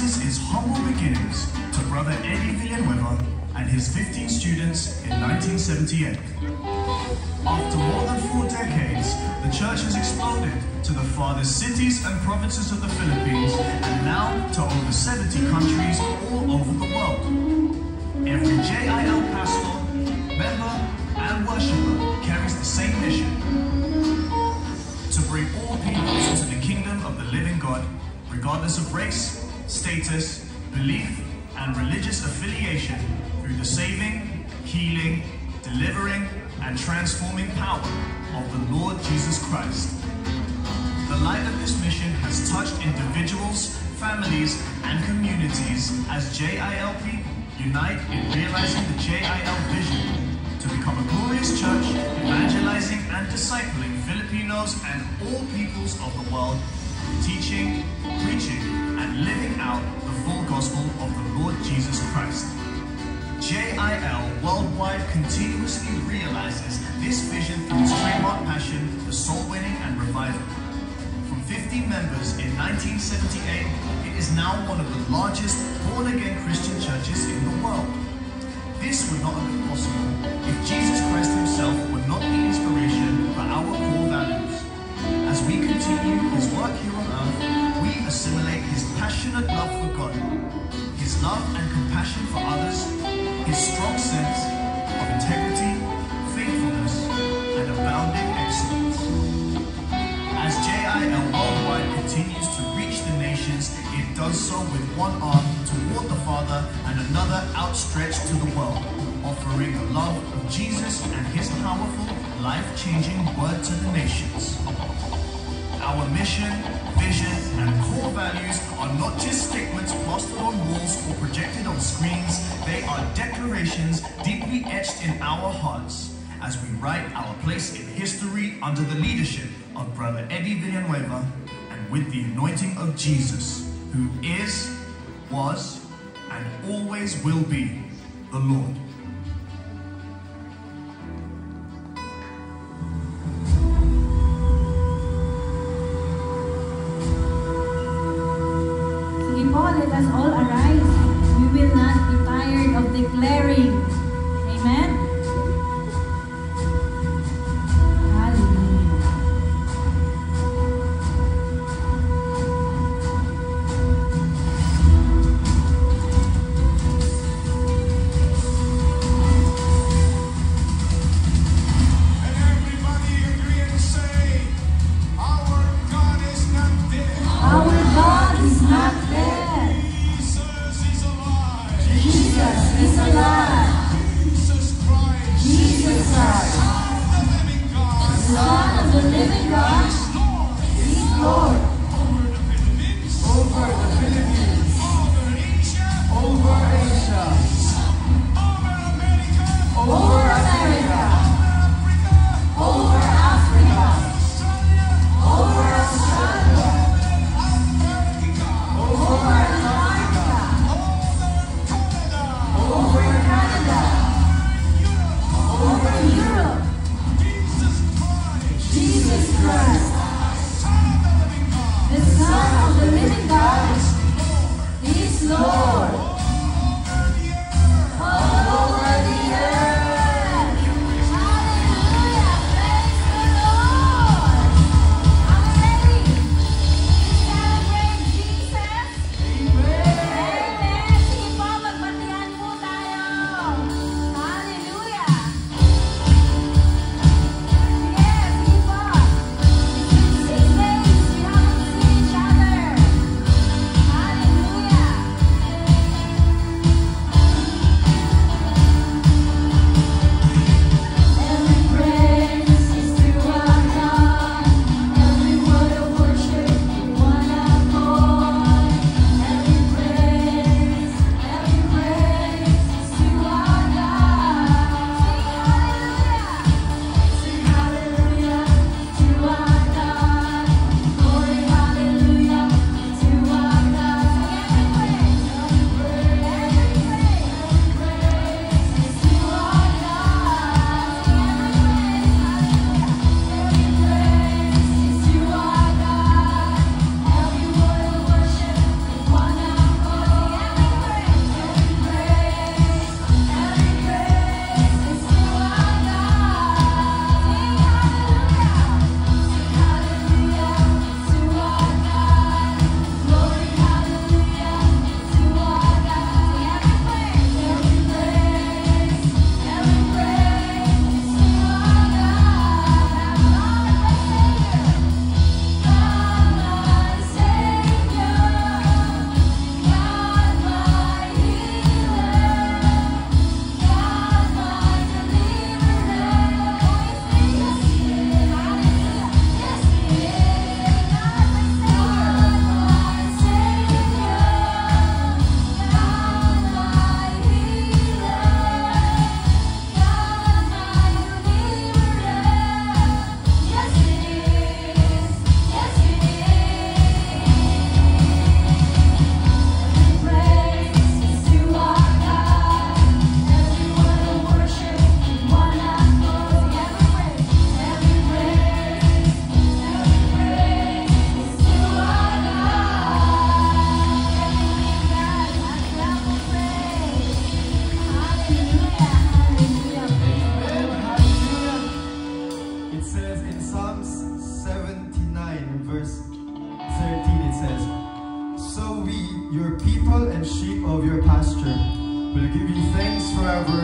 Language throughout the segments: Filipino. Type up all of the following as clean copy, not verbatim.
traces his humble beginnings to Brother Eddie Villanueva and his 15 students in 1978. After more than 4 decades, the church has exploded to the farthest cities and provinces of the Philippines and now to over 70 countries all over the world. Every JIL pastor, member, and worshipper carries the same mission: to bring all people into the kingdom of the living God, regardless of race, status, belief, and religious affiliation, through the saving, healing, delivering, and transforming power of the Lord Jesus Christ. The light of this mission has touched individuals, families, and communities as JIL people unite in realizing the JIL vision to become a glorious church, evangelizing and discipling Filipinos and all peoples of the world, teaching, preaching, and living out the full gospel of the Lord Jesus Christ. JIL Worldwide continuously realizes this vision through its trademark passion for soul winning and revival. From 50 members in 1978, it is now one of the largest born-again Christian churches in the world. This would not have been possible if Jesus Christ himself would not be inspiration for our core values. As we continue his work here on earth, we assimilate his passionate love for God, his love and compassion for others, his strong sense of integrity, faithfulness, and abounding excellence. As JIL Worldwide continues to reach the nations, it does so with one arm toward the Father and another outstretched to the world, offering the love of Jesus and his powerful, life-changing word to the nations. Our mission, vision, and core values are not just statements plastered on walls or projected on screens. They are declarations deeply etched in our hearts as we write our place in history under the leadership of Brother Eddie Villanueva and with the anointing of Jesus, who is, was, and always will be the Lord. Let us all arise. We will not be tired of declaring. Amen? Hallelujah. And everybody agree and say, our God is not dead. Our God is not dead. Jesus is alive. Jesus is alive. Jesus Christ your people and sheep of your pasture. We'll give you thanks forever.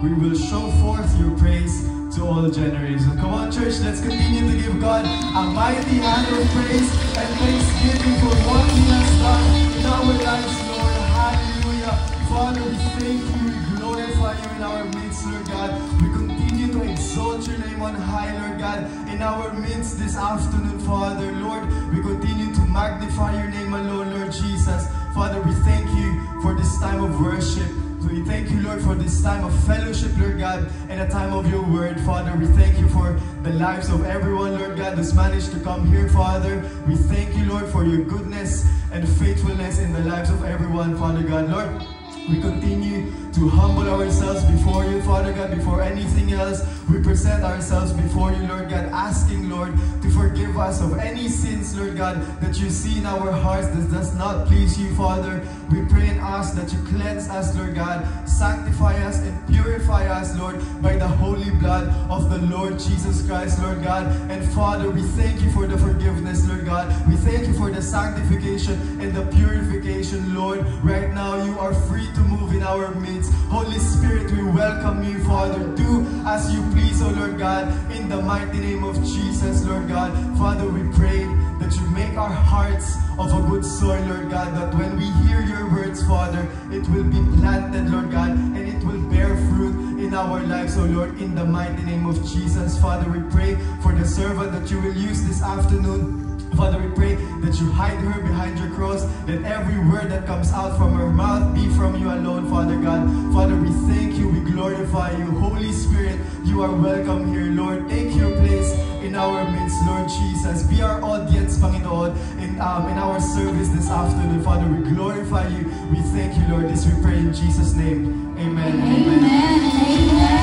We will show forth your praise to all generations. Come on, church, let's continue to give God a mighty hand of praise and thanksgiving for what He has done in our lives, Lord. Hallelujah. Father, we thank you, we glorify you in our midst, Lord God. We continue to exalt your name on high, Lord God, in our midst this afternoon, Father. Lord, we continue to magnify your name alone, Lord Jesus. Father, we thank you for this time of worship. We thank you, Lord, for this time of fellowship, Lord God, and a time of your word. Father, we thank you for the lives of everyone, Lord God, who's managed to come here, Father. We thank you, Lord, for your goodness and faithfulness in the lives of everyone, Father God. Lord, we continue to humble ourselves before you, Father God, before anything else. We present ourselves before you, Lord God, asking, Lord, to forgive us of any sins, Lord God, that you see in our hearts that does not please you, Father. We pray and ask that you cleanse us, Lord God, sanctify us and purify us, Lord, by the holy blood of the Lord Jesus Christ, Lord God. And Father, we thank you for the forgiveness, Lord God. We thank you for the sanctification and the purification, Lord. Right now, you are free to move in our midst. Holy Spirit, we welcome you, Father. Do as you please, oh Lord God, in the mighty name of Jesus, Lord God. Father, we pray that you make our hearts of a good soil, Lord God, that when we hear your words, Father, it will be planted, Lord God, and it will bear fruit in our lives, oh Lord, in the mighty name of Jesus. Father, we pray for the servant that you will use this afternoon. Father, we pray that you hide her behind your cross, that every word that comes out from her mouth be from you alone, Father God. Father, we thank you, we glorify you. Holy Spirit, you are welcome here, Lord. Take your place in our midst, Lord Jesus. Be our audience, Panginoon, in our service this afternoon. Father, we glorify you. We thank you, Lord. This we pray in Jesus' name. Amen. Amen. Amen.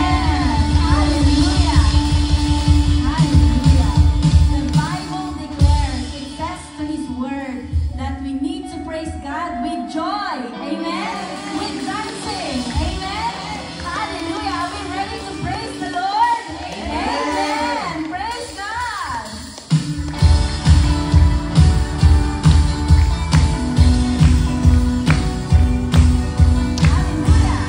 Hallelujah. Hallelujah. The Bible declares, it says to His word, that we need to praise God with joy. Amen. With dancing. Amen. Hallelujah. Are we ready to praise the Lord? Amen. Praise God. Hallelujah.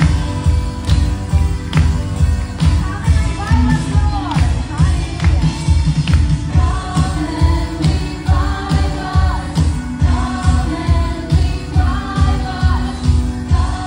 Come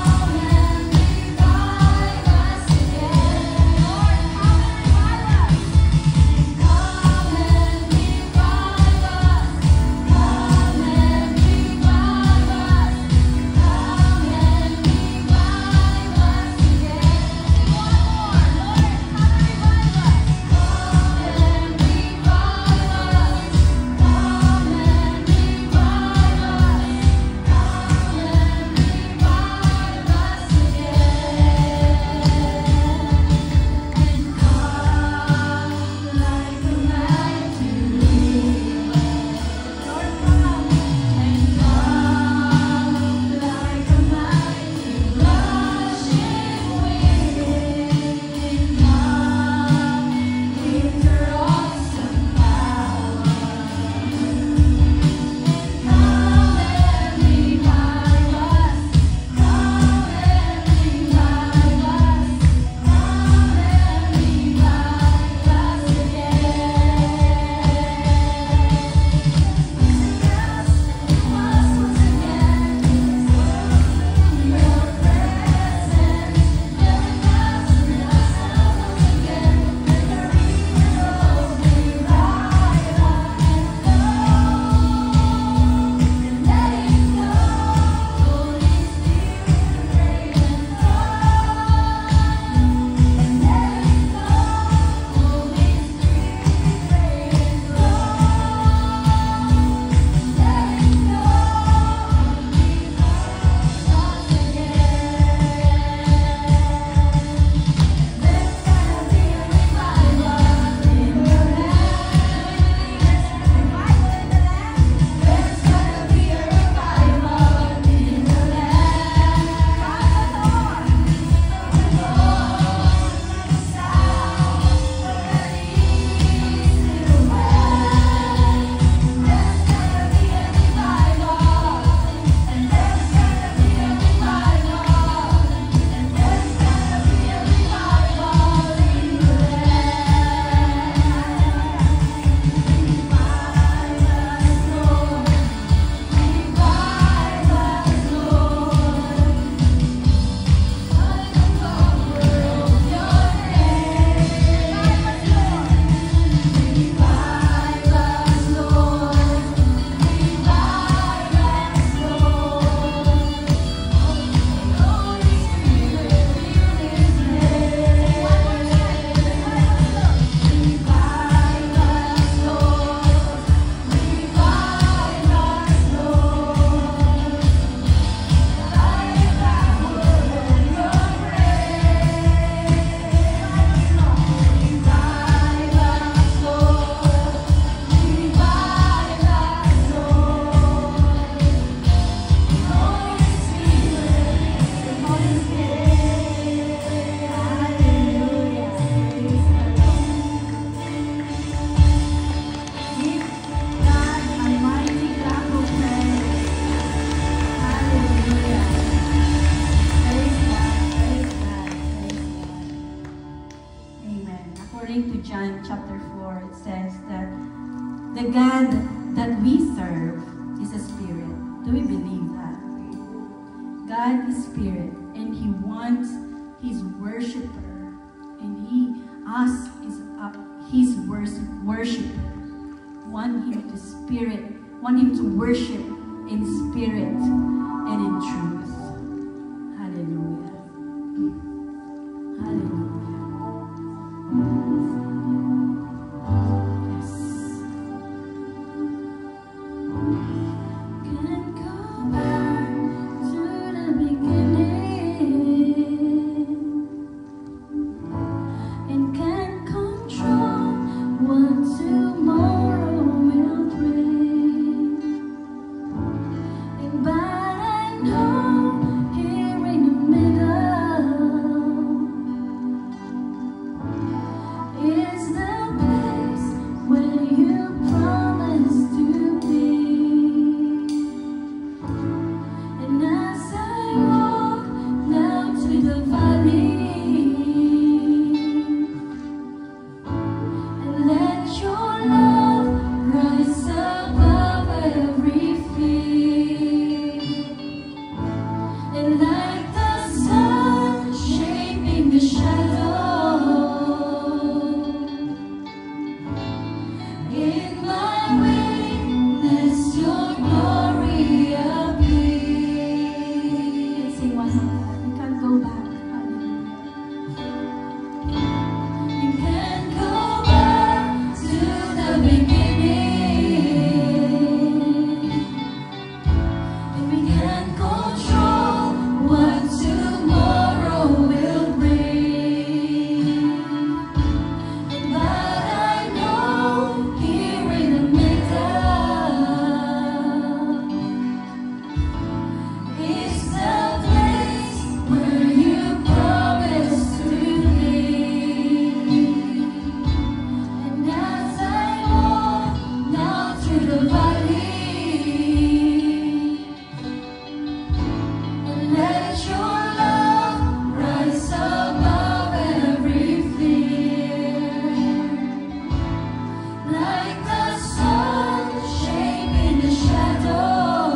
God that we serve is a spirit. Do we believe that? God is spirit, and He wants His worshiper, and us is His worshiper. Want Him to worship in spirit and in truth. Hallelujah. Hallelujah. Yes. Can't go back to the beginning, and can't control what tomorrow will bring. But I know here in the middle is the place where you promised to be. And as I walk down to the valley, and let your love rise above every fear. And like the sun shaping the shadow, in my weakness your glory appears. Let's sing one more. We can't go back. Hallelujah. You can't go back to the beginning, and we can't control what tomorrow will bring. But I know here in the middle is the place where you promised to be. And as I walk down through the valley, and let your love rise above every fear. Like the sun shaping the shadow,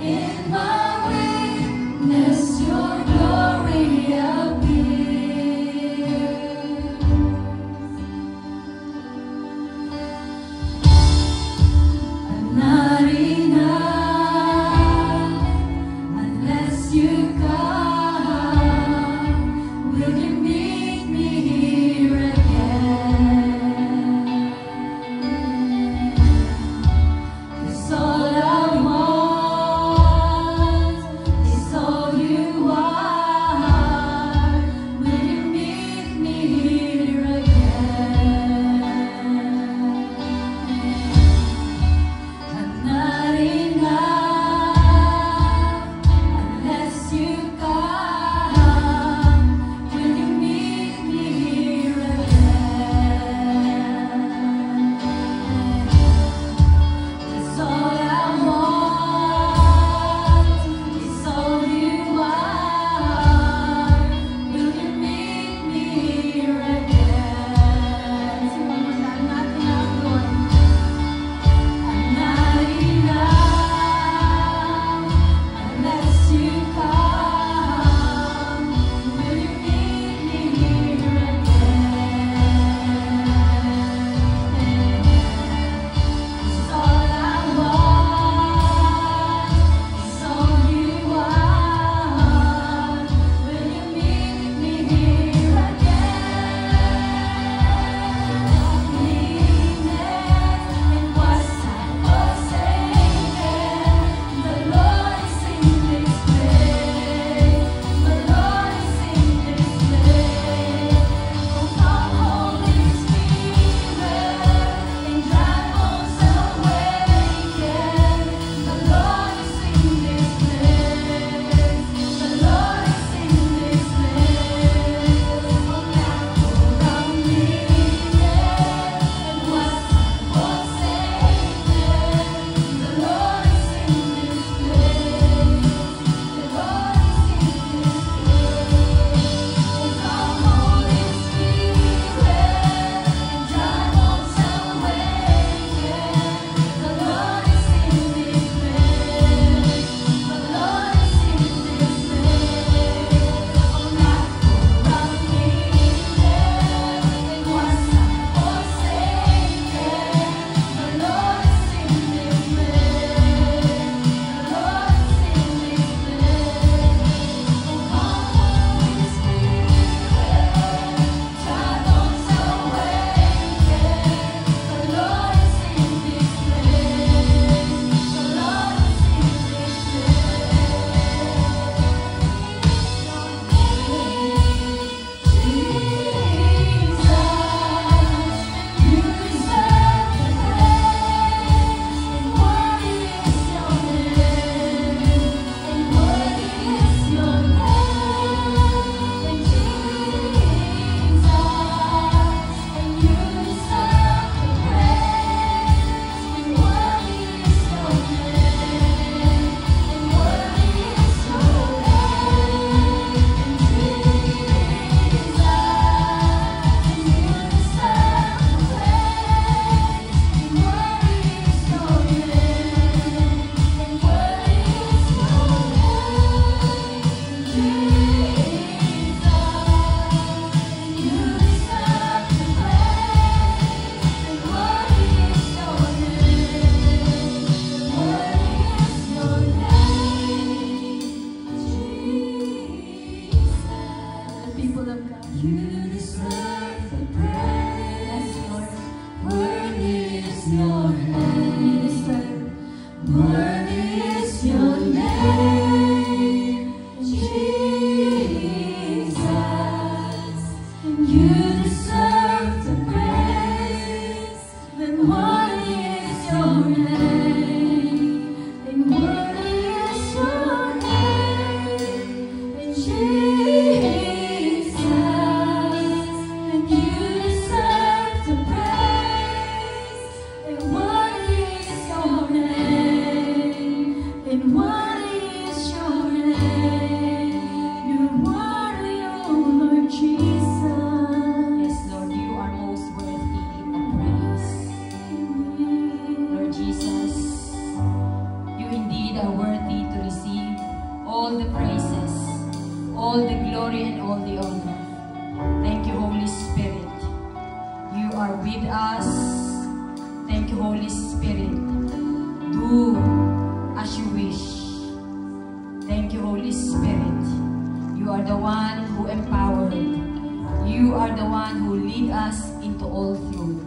in my weakness your glory appears. I'm not enough unless you come. Will you meet me here again? 'Cause all I want is all you are. Will you meet me here again? I'm Worthy is your name, Jesus. You deserve the praise. Then worthy is your name. Then worthy is your name, Jesus. And you deserve the praise. Then worthy is your name. Then worthy is your name. You're worthy, oh Lord Jesus. Yes, Lord, you are most worthy of praise. Lord Jesus, you indeed are worthy to receive all the praises, all the glory, and all the honor. Thank you, Holy Spirit. You are with us. Thank you, Holy Spirit. Do as you wish. Thank you, Holy Spirit. You are the one who empowered. You are the one who lead us into all truth.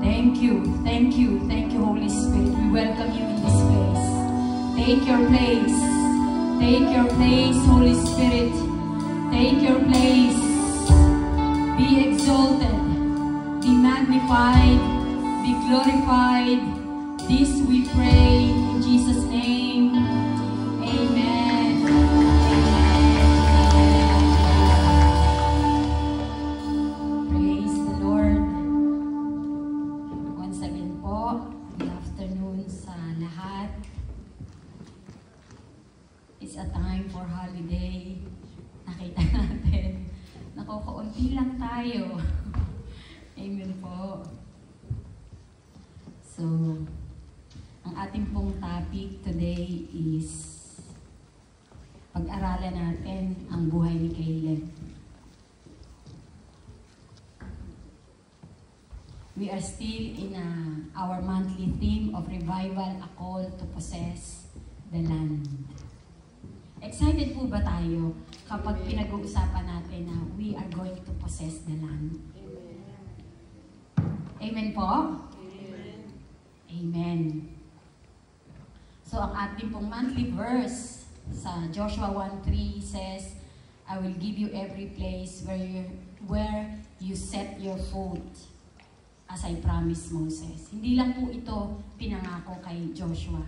Thank you, thank you, thank you, Holy Spirit. We welcome you in this place. Take your place. Take your place, Holy Spirit. Take your place. Be exalted. Be magnified. Be glorified. This we pray in Jesus' name. Amen. Praise the Lord. Once again po, good afternoon sa lahat. It's a time for holiday. Nakita natin, nakakaunti lang tayo. Amen po. So, ang ating pong topic today is pag-aralan natin ang buhay ni Caleb. We are still in our monthly theme of revival, a call to possess the land. Excited po ba tayo kapag pinag-uusapan natin na we are going to possess the land? Amen po? Amen. Amen. So, ang ating pong monthly verse sa Joshua 1:3 says, I will give you every place where you set your foot, as I promised Moses. Hindi lang po ito pinangako kay Joshua.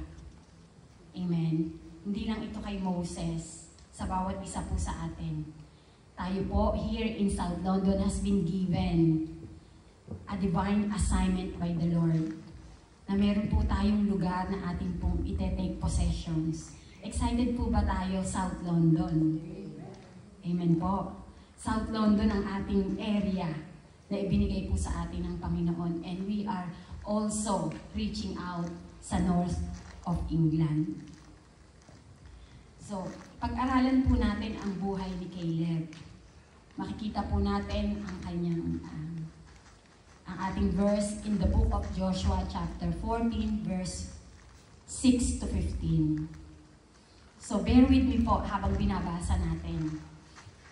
Amen. Hindi lang ito kay Moses, sa bawat isa po sa atin. Tayo po here in South London has been given a divine assignment by the Lord, na meron po tayong lugar na ating pong ite-take possessions. Excited po ba tayo, South London? Amen po. South London ang ating area na ibinigay po sa atin ng Panginoon, and we are also reaching out sa north of England. So, pag-aralan po natin ang buhay ni Caleb. Makikita po natin ang kanyang ang ating verse in the book of Joshua chapter 14 verse 6 to 15. So bear with me po habang binabasa natin.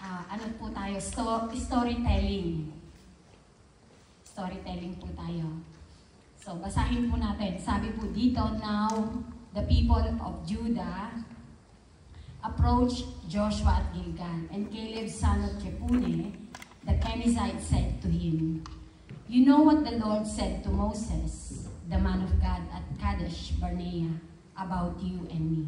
Ano po tayo? Storytelling. Storytelling po tayo. So basahin po natin. Sabi po dito, now the people of Judah approached Joshua at Gilgal, and Caleb son of Jephunneh, the Kenizzite, said to him, you know what the Lord said to Moses, the man of God at Kadesh Barnea, about you and me.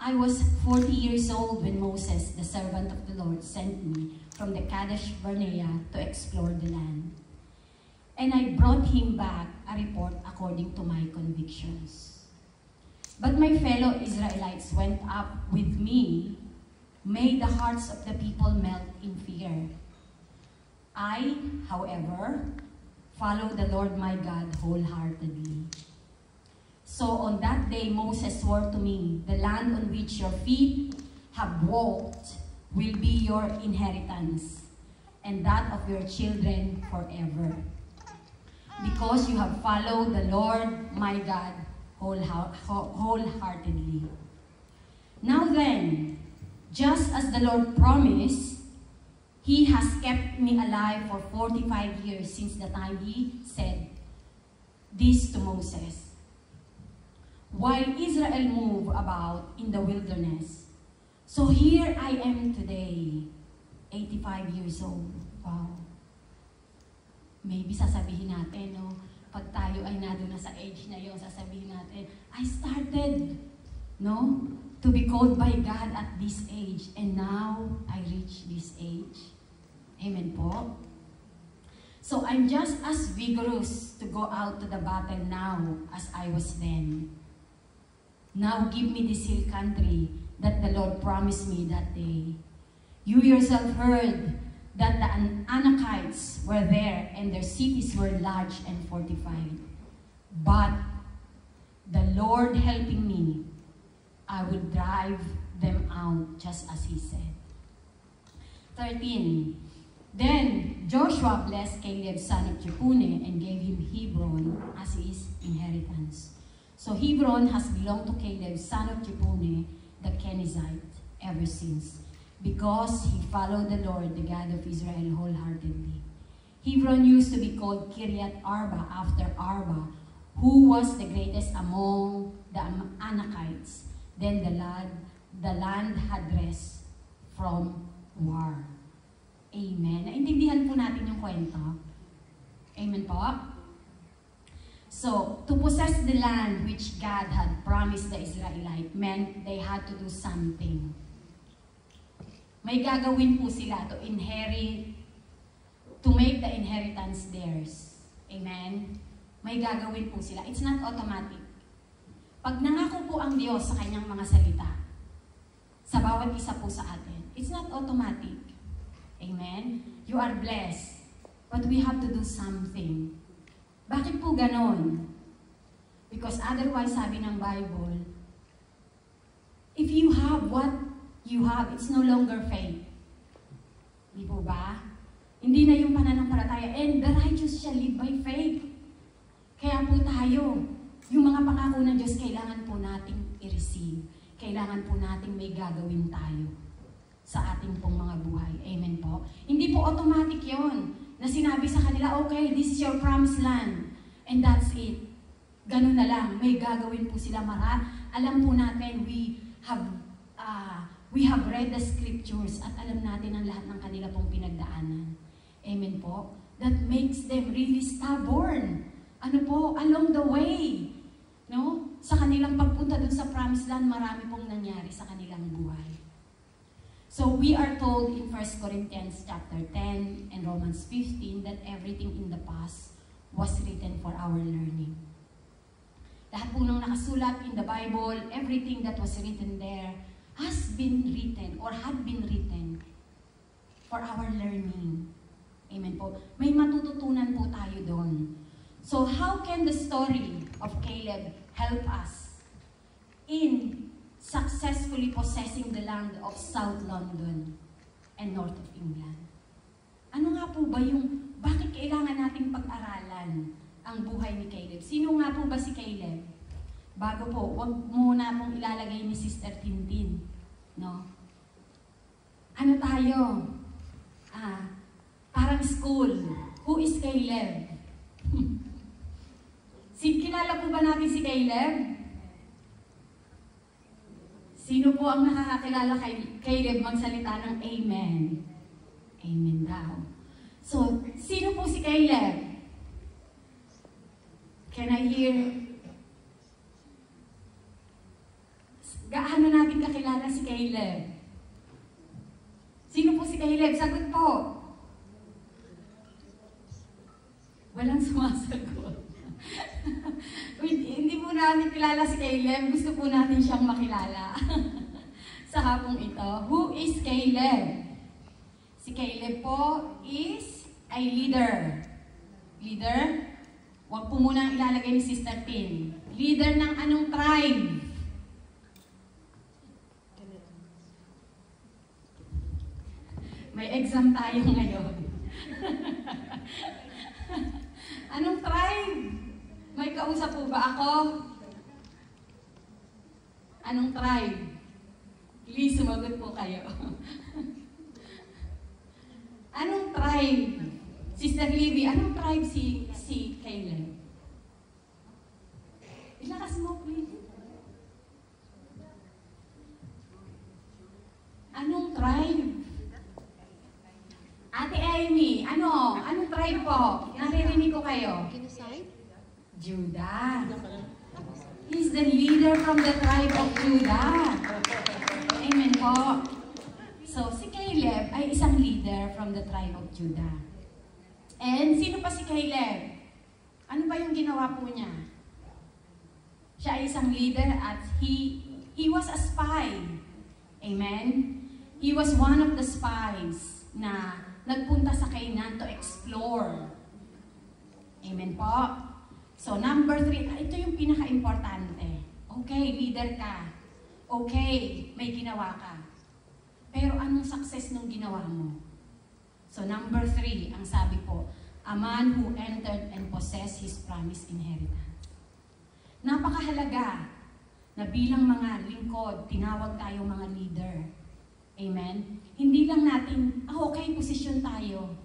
I was 40 years old when Moses, the servant of the Lord, sent me from the Kadesh Barnea to explore the land. And I brought him back a report according to my convictions. But my fellow Israelites went up with me, made the hearts of the people melt in fear. I, however, followed the Lord my God wholeheartedly. So on that day Moses swore to me, the land on which your feet have walked will be your inheritance, and that of your children forever, because you have followed the Lord my God wholeheartedly. Now then, just as the Lord promised, He has kept me alive for 45 years since the time He said this to Moses. while Israel moved about in the wilderness. So here I am today, 85 years old. Wow. Maybe sasabihin natin, no? Pag tayo ay nado na sa age na yun, sasabihin natin, I started, no? To be called by God at this age, and now I reach this age. Amen po? So I'm just as vigorous to go out to the battle now as I was then. Now give me this hill country that the Lord promised me that day. You yourself heard that the Anakites were there and their cities were large and fortified. But the Lord helping me, I would drive them out just as He said. 13. Then Joshua blessed Caleb, son of Jephunneh, and gave him Hebron as his inheritance. So Hebron has belonged to Caleb, son of Jephunneh, the Kenizzite, ever since, because he followed the Lord, the God of Israel, wholeheartedly. Hebron used to be called Kiryat Arba, after Arba, who was the greatest among the Anakites. Then the land had rest from war. Amen. Naintindihan po natin yung kwento. Amen po? So, to possess the land which God had promised the Israelites meant they had to do something. May gagawin po sila to inherit, to make the inheritance theirs. Amen? May gagawin po sila. It's not automatic. Pag nangako po ang Diyos sa kanyang mga salita, sa bawat isa po sa atin, it's not automatic. Amen? You are blessed. But we have to do something. Bakit po ganon? Because otherwise, sabi ng Bible, if you have what you have, it's no longer faith. Di po ba? Hindi na yung pananampalataya. And the righteous shall live by faith. Kaya po tayo, yung mga pangako ng Diyos, kailangan po nating i-receive. Kailangan po nating may gagawin tayo sa ating pong mga buhay. Amen po? Hindi po automatic yon na sinabi sa kanila, okay, this is your promised land. And that's it. Ganun na lang. May gagawin po sila Alam po natin, we have read the scriptures at alam natin ang lahat ng kanila pong pinagdaanan. Amen po? That makes them really stubborn. Ano po? Along the way. No? Sa kanilang pagpunta dun sa promised land, marami pong nangyari sa kanilang buhay. So we are told in 1 Corinthians chapter 10 and Romans 15 that everything in the past was written for our learning. Lahat po nang nakasulat in the Bible, everything that was written there has been written or had been written for our learning. Amen po. May matututunan po tayo doon. So how can the story of Caleb help us in successfully possessing the land of South London and North of England? Ano nga po ba yung, bakit kailangan nating pag-aralan ang buhay ni Caleb? Sino nga po ba si Caleb? Bago po, wag muna pong ilalagay ni Sister Tintin. No? Ano tayo? Parang school. Who is Caleb? Kilala po ba natin si Caleb? Sino po ang nakakakilala kay Caleb magsalita ng Amen? Amen daw. So, sino po si Caleb? Can I hear? Gaano natin kakilala si Caleb? Sino po si Caleb? Sagot po. Walang sumasagot. Hindi po natin kilala si Caleb. Gusto po natin siyang makilala sa hapong ito. Who is Caleb? Si Caleb po is a leader. Leader? Huwag po muna ilalagay ni Sister Tin. Leader ng anong tribe? May exam tayo ngayon. Anong tribe? May kausap po ba ako? Anong tribe? Please, sumagot po kayo. Anong tribe? Sister Libby, anong tribe si Caleb? Ilakas mo, please. po? Naririnig ko kayo. Judah. He's the leader from the tribe of Judah. Amen po. So, si Caleb ay isang leader from the tribe of Judah. And sino pa si Caleb? Ano ba yung ginawa po niya? Siya ay isang leader at he was a spy. Amen? He was one of the spies na nagpunta sa Canaan to explore. Amen po? So, number 3, ito yung pinaka-importante. Okay, leader ka. Okay, may ginawa ka. Pero anong success nung ginawa mo? So, number 3, ang sabi po, a man who entered and possessed his promised inheritance. Napakahalaga na bilang mga lingkod, tinawag tayo mga leader. Amen? Hindi lang natin, okay, posisyon tayo.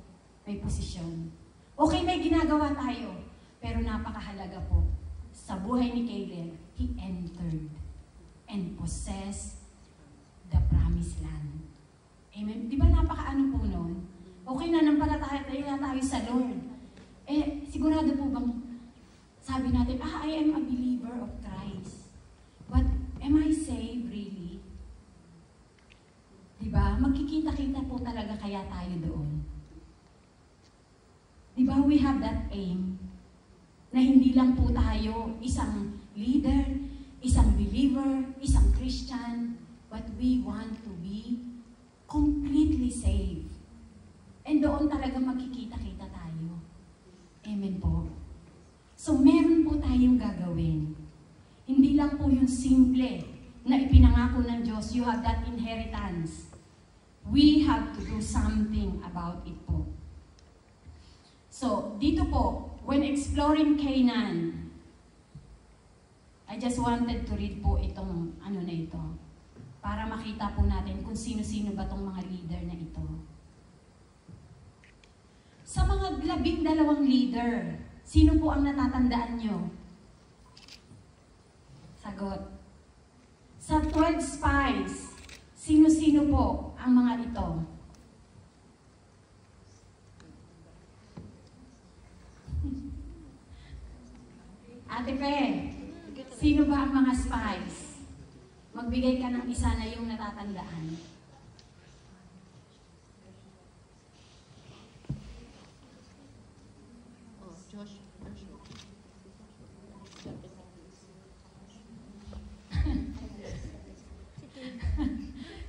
May posisyon. Okay, may ginagawa tayo. Pero napakahalaga po, sa buhay ni Caleb, he entered and possessed the promised land. Amen? Di ba napakaano po nun? Okay na, nampalataya tayo sa Lord. Sigurado po bang sabi natin, I am a believer of Christ. But am I saved really? Diba? Magkikita-kita po talaga kaya tayo doon. Diba? We have that aim na hindi lang po tayo isang leader, isang believer, isang Christian, but we want to be completely saved. And doon talaga magkikita-kita tayo. Amen po. So, meron po tayong gagawin. Hindi lang po yung simple na ipinangako ng Diyos, you have that inheritance. We have to do something about it po. So, dito po, when exploring Canaan, I just wanted to read po itong ano na ito para makita po natin kung sino-sino ba itong mga leader na ito. Sa mga 12 leader, sino po ang natatandaan nyo? Sagot. Sa 12 spies, sino-sino po ang mga ito? Ate Pe, sino ba ang mga spies? Magbigay ka ng isa na yung natatandaan.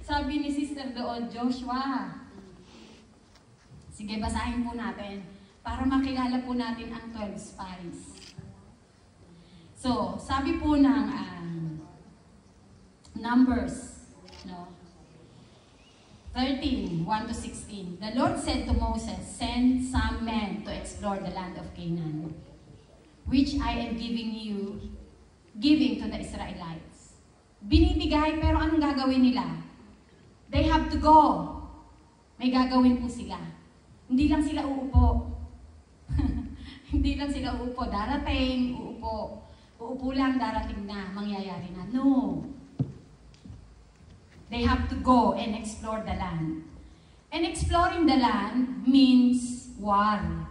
Sabi ni Sister doon, Joshua. Sige, basahin po natin para makilala po natin ang 12 spies. So, sabi po ng Numbers, no? 13, 1-16. The Lord said to Moses, send some men to explore the land of Canaan, which I am giving to the Israelites. Binibigay, pero anong gagawin nila? They have to go. May gagawin po sila. Hindi lang sila uupo. Hindi lang sila uupo. Darating, uupo. Uupo lang, darating na, mangyayari na. No. They have to go and explore the land. And exploring the land means war.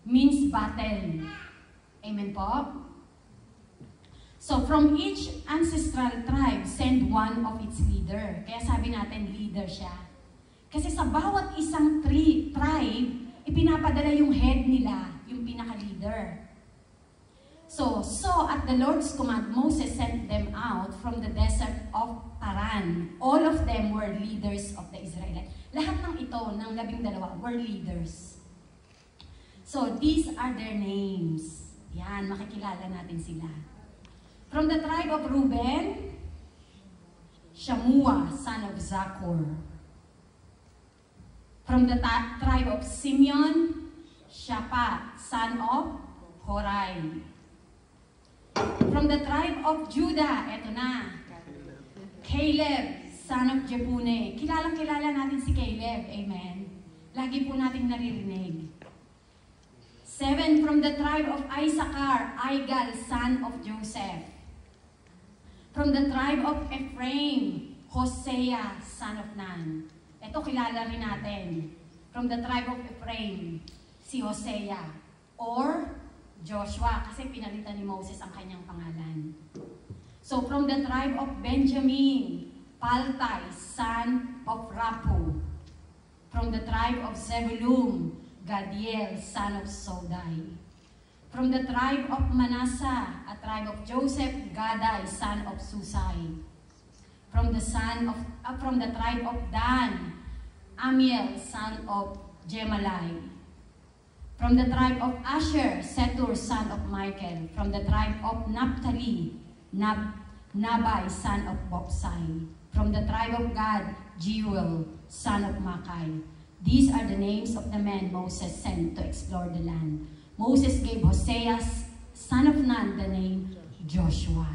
Means battle. Amen po? So, from each ancestral tribe, send one of its leader. Kaya sabi natin, leader siya. Kasi sa bawat isang tribe, ipinapadala yung head nila, yung pinaka-leader. So at the Lord's command, Moses sent them out from the desert of Paran. All of them were leaders of the Israelites. Lahat ng ito, ng 12, were leaders. So, these are their names. Yan, makikilala natin sila. From the tribe of Reuben, Shammua, son of Zaccur. From the tribe of Simeon, Shaphat, son of Horai. From the tribe of Judah, eto na, Caleb, son of Jephunneh. Kilalang-kilala natin si Caleb, amen? Lagi po natin naririnig. 7, from the tribe of Issachar, Igal, son of Joseph. From the tribe of Ephraim, Hosea, son of Nun. Ito kilala rin natin. From the tribe of Ephraim, si Hosea or Joshua kasi pinalitan ni Moses ang kanyang pangalan. So from the tribe of Benjamin, Paltai, son of Rapu. From the tribe of Zebulun, Gadiel, son of Sodai. From the tribe of Manasseh, a tribe of Joseph, Gadai, son of Susai. From the tribe of Dan, Amiel, son of Gemalai. From the tribe of Asher, Sethur, son of Michael. From the tribe of Naphtali, Nabai, son of Boksai. From the tribe of Gad, Jeuel, son of Makai. These are the names of the men Moses sent to explore the land. Moses gave Hosea, son of Nun, the name Joshua.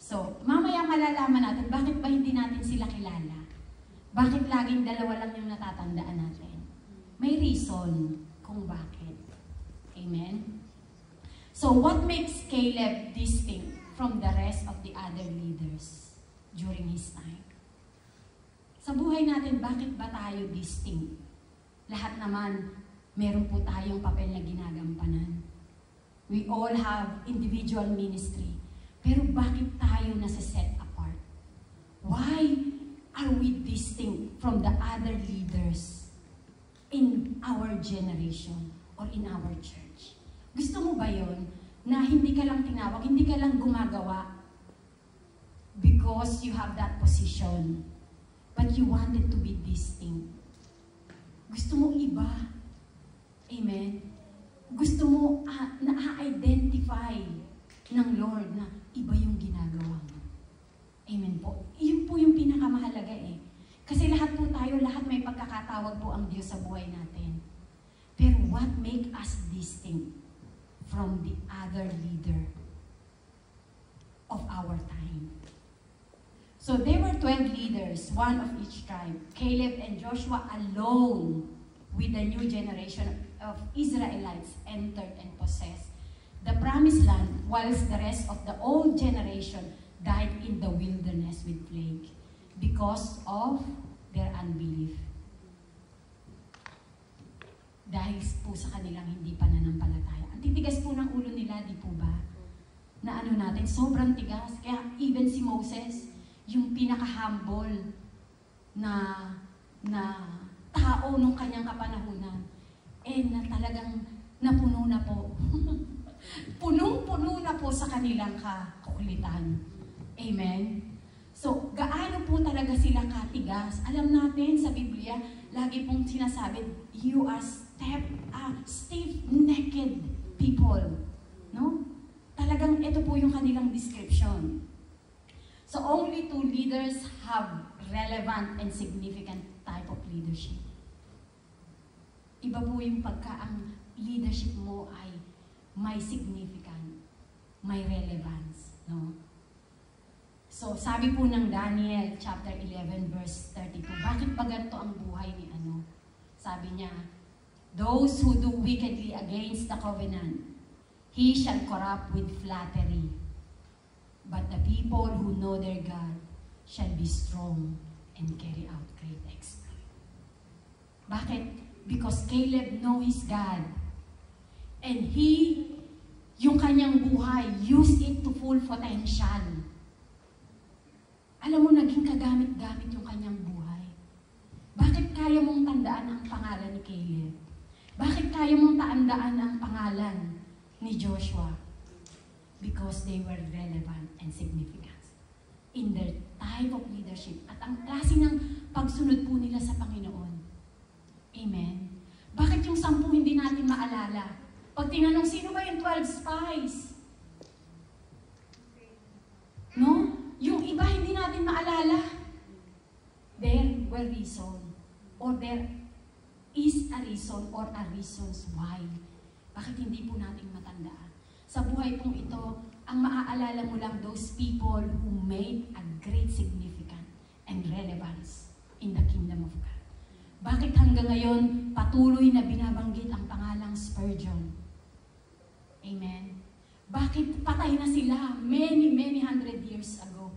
So, mamaya malalaman natin, bakit ba hindi natin sila kilala? Bakit laging dalawa lang yung natatandaan natin? May reason kung bakit. Amen? So, what makes Caleb distinct from the rest of the other leaders during his time? Sa buhay natin, bakit ba tayo distinct? Lahat naman, meron po tayong papel na ginagampanan. We all have individual ministry. Pero bakit tayo nasa-set apart? Why are we distinct from the other leaders in our generation or in our church? Gusto mo ba yon na hindi ka lang tinawag, hindi ka lang gumagawa because you have that position, but you wanted to be distinct? Gusto mo iba. Amen? Gusto mo na-identify ng Lord na iba yung ginagawa mo. Amen po. Yun po yung pinakamahalaga eh. Kasi lahat po tayo, lahat may pagkakatawag po ang Diyos sa buhay natin. Pero what make us distinct from the other leader of our time? So there were 12 leaders, one of each tribe. Caleb and Joshua alone with the new generation of Israelites entered and possessed the promised land, whilst the rest of the old generation died in the wilderness with plague because of their unbelief. Dahil po sa kanilang hindi pananampalataya. Ang titigas po ng ulo nila, di po ba? Na ano natin, sobrang tigas. Kaya even si Moses, yung pinaka-humble na tao nung kanyang kapanahunan, na talagang napuno na po. Punong-puno na po sa kanilang kakulitan. Amen? So, gaano po talaga sila katigas? Alam natin sa Biblia, lagi pong sinasabi, you are stiff-necked people. No? Talagang ito po yung kanilang description. So, only 2 leaders have relevant and significant type of leadership. Iba po yung pagka ang leadership mo ay may significant, may relevance, no? So, sabi po ng Daniel chapter 11 verse 32, bakit pa ganito ang buhay ni ano? Sabi niya, those who do wickedly against the covenant, he shall corrupt with flattery. But the people who know their God shall be strong and carry out great exploit. Bakit? Because Caleb know his God. And yung kanyang buhay, use it to full potential. Alam mo, naging kagamit-gamit yung kanyang buhay. Bakit kaya mong tandaan ang pangalan ni Caleb? Bakit kaya mong tandaan ang pangalan ni Joshua? Because they were relevant and significant in their type of leadership at ang klase ng pagsunod po nila sa Panginoon. Amen? Bakit yung 10 hindi natin maalala? Pag tinanong, sino ba yung 12 spies? No? Yung iba hindi natin maalala. There were reason, or there is a reason or a reasons why. Bakit hindi po natin matandaan? Sa buhay pong ito, ang maaalala mo lang those people who made a great significance and relevance in the kingdom of God. Bakit hanggang ngayon patuloy na binabanggit ang pangalang Spurgeon? Amen? Bakit patay na sila many hundred years ago?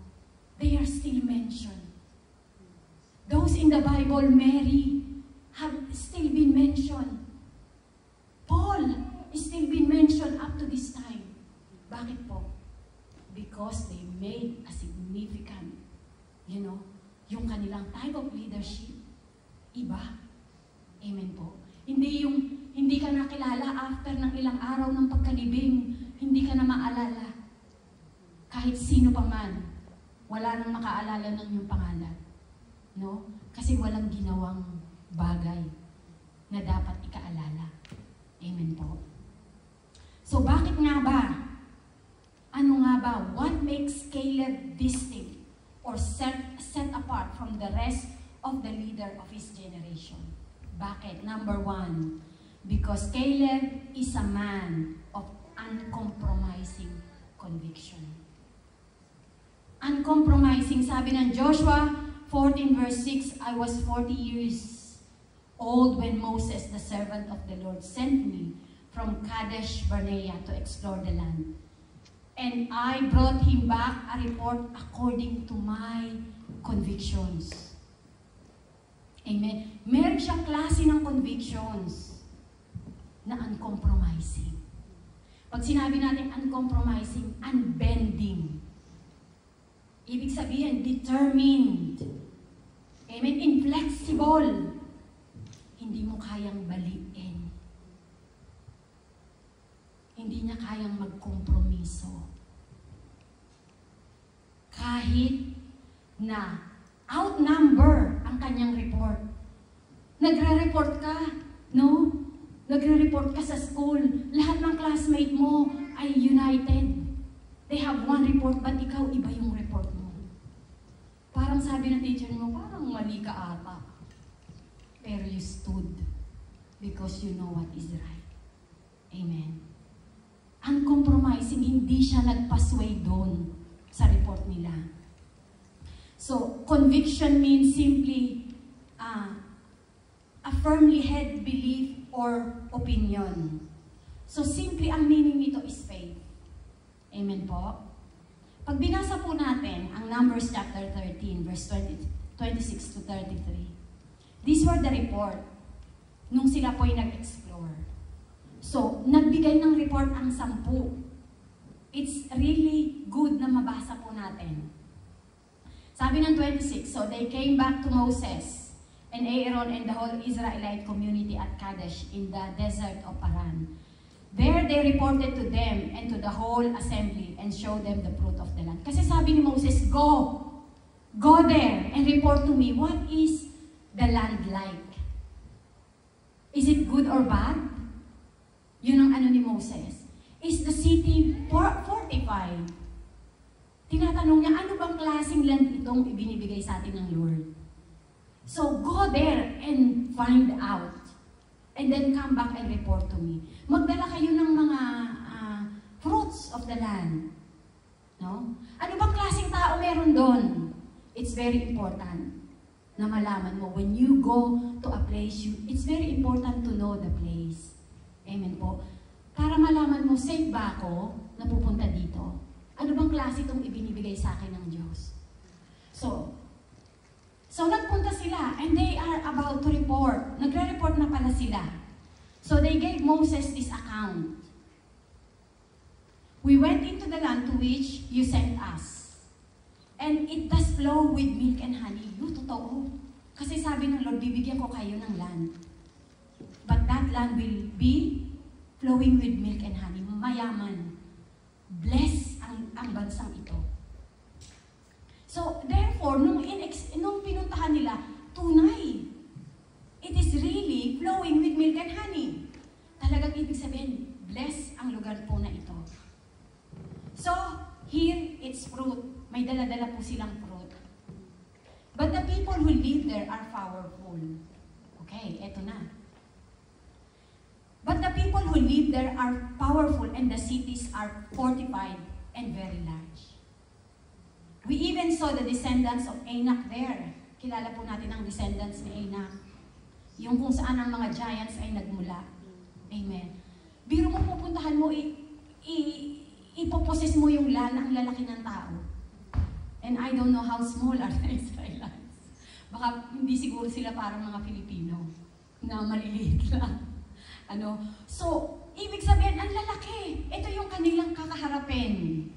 They are still mentioned. Those in the Bible, Mary, have still been mentioned. still been mentioned up to this time. Bakit po? Because they made a significant, yung kanilang type of leadership, iba. Amen po. Hindi ka nakilala after ng ilang araw ng pagkalibing, hindi ka na maalala. Kahit sino pa man, wala nang makaalala ng iyong pangalan. No? Kasi walang ginawang bagay na dapat ikaalala. Amen po. So bakit nga ba? Ano nga ba? What makes Caleb distinct or set apart from the rest of the leader of his generation? Bakit? Number 1, because Caleb is a man of uncompromising conviction. Uncompromising, sabi ng Joshua 14 verse 6, I was 40 years old when Moses, the servant of the Lord, sent me from Kadesh Barnea to explore the land. And I brought him back a report according to my convictions. Amen. Meron siyang klase ng convictions na uncompromising. Pag sinabi natin uncompromising, unbending. Ibig sabihin, determined. Amen. Inflexible. Hindi mo kayang baliin. Hindi niya kayang magkompromiso. Kahit na outnumber ang kanyang report. Nagre-report ka, no? Nagre-report ka sa school. Lahat ng classmate mo ay united. They have one report, but ikaw iba yung report mo. Parang sabi ng teacher mo, parang mali ka ata. Pero you stood because you know what is right. Amen. Uncompromising, hindi siya nagpasway doon sa report nila. So, conviction means simply a firmly held belief or opinion. So, simply ang meaning nito is faith. Amen po? Pag binasa po natin ang Numbers chapter 13, verse 26 to 33, these were the report nung sila po ay nag-explore. So, nagbigay ng report ang 10. It's really good na mabasa po natin. Sabi ng 26, so they came back to Moses and Aaron and the whole Israelite community at Kadesh in the desert of Paran. There they reported to them and to the whole assembly and showed them the fruit of the land. Kasi sabi ni Moses, go there and report to me, what is the land like? Is it good or bad? Yun ang ano ni Moses. Is the city fortified? Tinatanong niya, ano bang klaseng land itong ibinibigay sa atin ng Lord? So, go there and find out. And then come back and report to me. Magdala kayo ng mga fruits of the land. No? Ano bang klaseng tao meron doon? It's very important na malaman mo. When you go to a place, it's very important to know the place. Amen po. Para malaman mo, safe ba ako na pupunta dito? Ano bang klase itong ibinibigay sa akin ng Diyos? So nagpunta sila and they are about to report. Nagre-report na pala sila. So they gave Moses this account. We went into the land to which you sent us. And it does flow with milk and honey. Totoo. Kasi sabi ng Lord, bibigyan ko kayo ng land. But that land will be flowing with milk and honey. Mayaman. Bless ang bansang ito. So, therefore, nung pinuntahan nila, tunay. It is really flowing with milk and honey. Talagang ibig sabihin, bless ang lugar po na ito. So, here, it's fruit. May dala-dala po silang fruit. But the people who live there are powerful. Okay, eto na. But the people who live there are powerful and the cities are fortified and very large. We even saw the descendants of Anak there. Kilala po natin ang descendants ni Anak. Yung kung saan ang mga giants ay nagmula. Amen. Biro mo pupuntahan mo, ipoposes mo yung land, ang lalaki ng tao. And I don't know how small are the Israelites. Baka hindi siguro sila parang mga Filipino na maliliit lang. So, ibig sabihin, ang lalaki. Ito yung kanilang kakaharapin.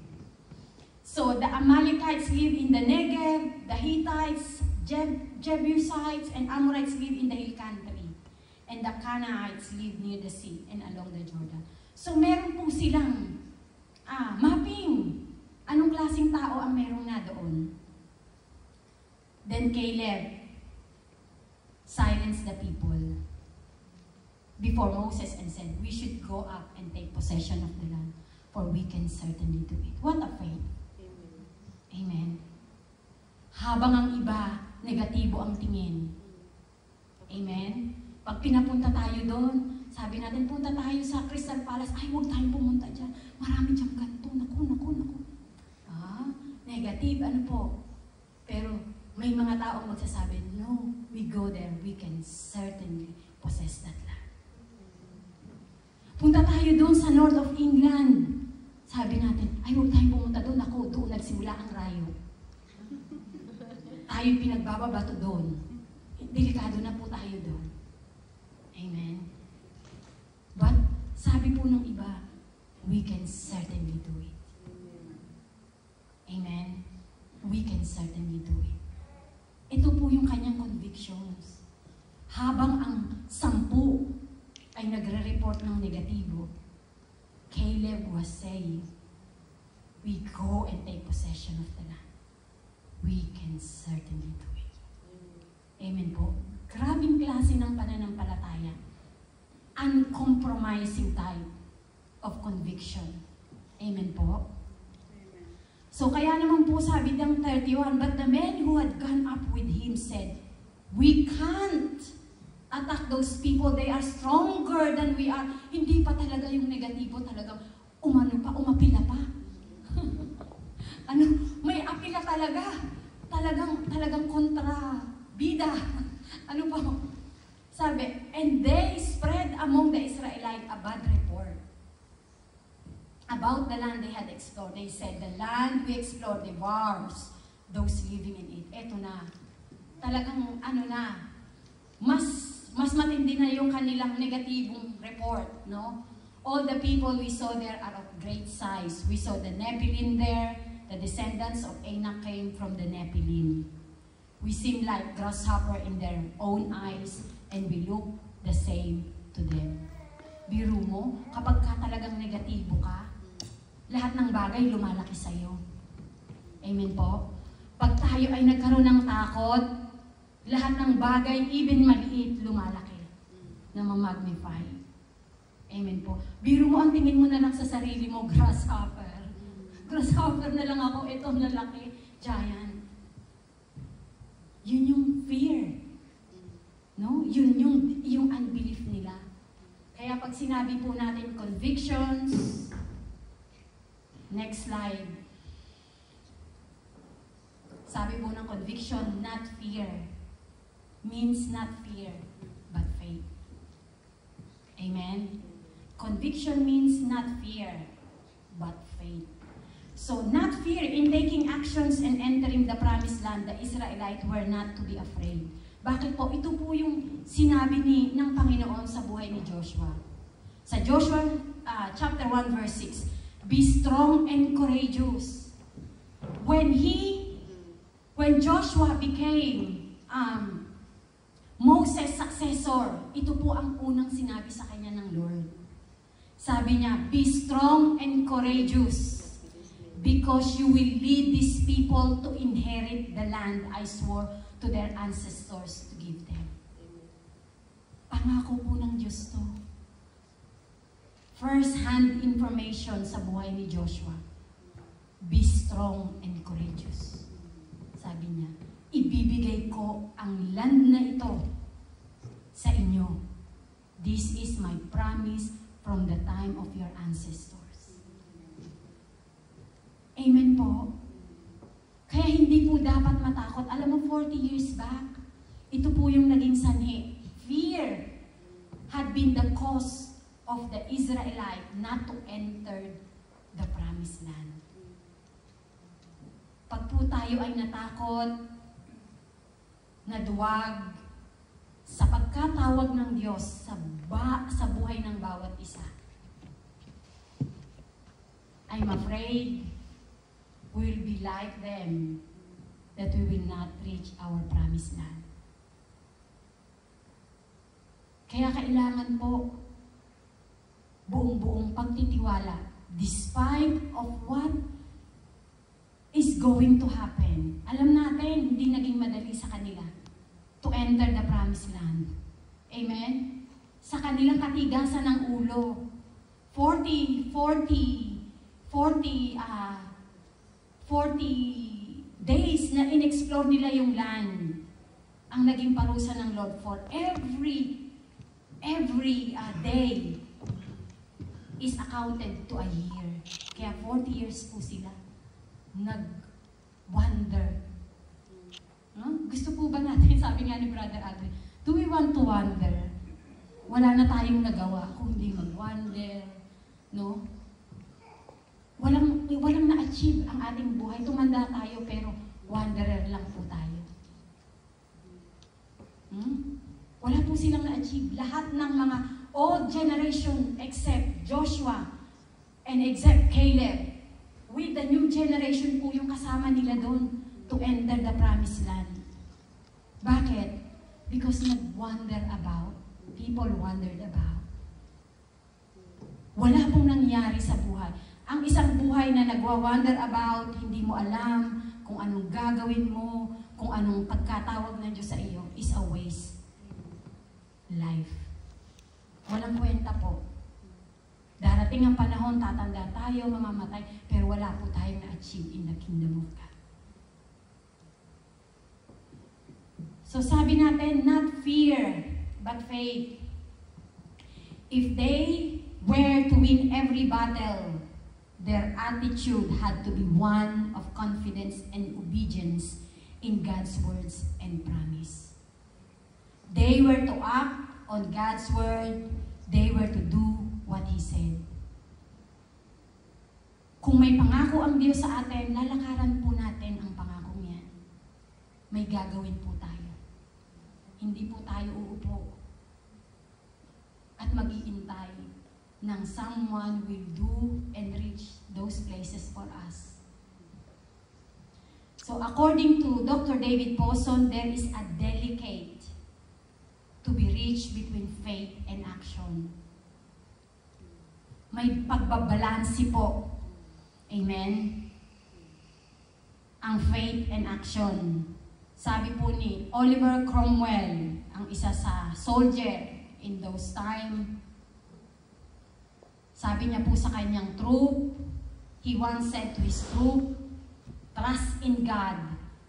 So, the Amalekites live in the Negev, the Hittites, Jebusites, and Amorites live in the hill country. And the Canaanites live near the sea and along the Jordan. So, meron po silang mapping. Anong klaseng tao ang meron na doon? Then Caleb silenced the people before Moses and said, we should go up and take possession of the land, for we can certainly do it. What a faith. Amen. Habang ang iba, negatibo ang tingin. Amen. Pag pinapunta tayo doon, sabi natin, punta tayo sa Crystal Palace, ay, huwag tayong pumunta dyan. Marami dyan ganito. Naku. Negative, ano po. Pero may mga taong magsasabi, no, we go there, we can certainly possess that land. Punta tayo doon sa north of England. Sabi natin, ay, huwag tayong pumunta doon. Ako, doon nagsimula ang rayo. Tayo pinagbababato doon. Delikado na po tayo doon. Amen. But, sabi po ng iba, we can certainly do it. Amen. We can certainly do it. Ito po yung kanyang convictions. Habang ang 10 ay nagre-report ng negatibo, Caleb was saying, we go and take possession of the land. We can certainly do it. Amen po. Grabing klase ng pananampalataya. Uncompromising type of conviction. Amen po. So kaya naman po sabi ng 31, but the men who had gone up with him said, we can't attack those people. They are stronger than we are. Hindi pa talaga yung negatibo, talagang umapila pa. May apila talaga. Talagang kontra bida. Ano pa? Sabi, and they spread among the Israelites a bad report about the land they had explored. They said, the land we explored devours those living in it. Eto na. Talagang mas matindi na yung kanilang negatibong report, no? All the people we saw there are of great size. We saw the Nephilim there. The descendants of Anak came from the Nephilim. We seem like grasshopper in their own eyes, and we look the same to them. Biro mo, kapag ka talagang negatibo ka, lahat ng bagay lumalaki sa'yo. Amen po? Pag tayo ay nagkaroon ng takot, lahat ng bagay, even maliit, lumalaki. Na ma-magnify. Amen po. Biro mo, ang tingin mo na lang sa sarili mo, grasshopper. Grasshopper na lang ako, ito na laki, giant. Yun yung fear. No? Yun yung unbelief nila. Kaya pag sinabi po natin convictions, next slide. Sabi po ng conviction, not fear. Means not fear, but faith. Amen? Conviction means not fear, but faith. So, not fear in taking actions and entering the promised land, the Israelites were not to be afraid. Bakit po? Ito po yung sinabi ng Panginoon sa buhay ni Joshua. Sa Joshua chapter 1 verse 6, be strong and courageous. When Joshua became Moses' successor, ito po ang unang sinabi sa kanya ng Lord. Sabi niya, be strong and courageous, because you will lead these people to inherit the land I swore to their ancestors to give them. Pangako po ng Diyos to. First-hand information sa buhay ni Joshua. Be strong and courageous. Sabi niya, ibibigay ko ang land na ito sa inyo. This is my promise from the time of your ancestors. Amen po. Kaya hindi po dapat matakot. Alam mo, 40 years back, ito po yung naging sanhi. Fear had been the cause of the Israelite not to enter the promised land. Pag po tayo ay natakot, naduwag, sa pagkatawag ng Diyos sa buhay ng bawat isa, I'm afraid we will be like them, that we will not reach our promised land. Kaya kailangan po buong-buong pagtitiwala despite of what is going to happen. Alam natin, hindi naging madali sa kanila to enter the promised land. Amen? Sa kanilang katigasan ng ulo, 40 days na in-explore nila yung land ang naging parusa ng Lord for every day is accounted to a year. Kaya 40 years po sila nag-wander. No? Gusto po ba natin, sabi nga ni Brother Adrian, do we want to wander? Wala na tayong nagawa kung hindi mag-wander. No? Walang na-achieve ang ating buhay. Tumanda tayo pero wanderer lang po tayo. Wala po silang na-achieve. Lahat ng mga old generation except Joshua and except Caleb. With the new generation po yung kasama nila doon to enter the promised land. Bakit? Because nag-wander about. People wandered about. Wala pong nangyari sa buhay. Ang isang buhay na nagwa-wander about, hindi mo alam kung anong gagawin mo, kung anong pagkatawag ng Diyos sa iyo, is a waste life. Walang kwenta po. Darating ang panahon, tatanda tayo, mamamatay, pero wala po tayong na-achieve in the kingdom of God. So sabi natin, not fear, but faith. If they were to win every battle, their attitude had to be one of confidence and obedience in God's words and promise. They were to act on God's word. They were to do what He said. Kung may pangako ang Diyos sa atin, lalakaran po natin ang pangakong yan. May gagawin po tayo. Hindi po tayo uupo at mag-iintay nang someone will do and reach those places for us. So according to Dr. David Poson, there is a delicate to be reached between faith and action. May pagbabalansi po. Amen? Ang faith and action. Sabi po ni Oliver Cromwell, ang isa sa soldier in those time, sabi niya po sa kanyang troop, he once said to his troop, trust in God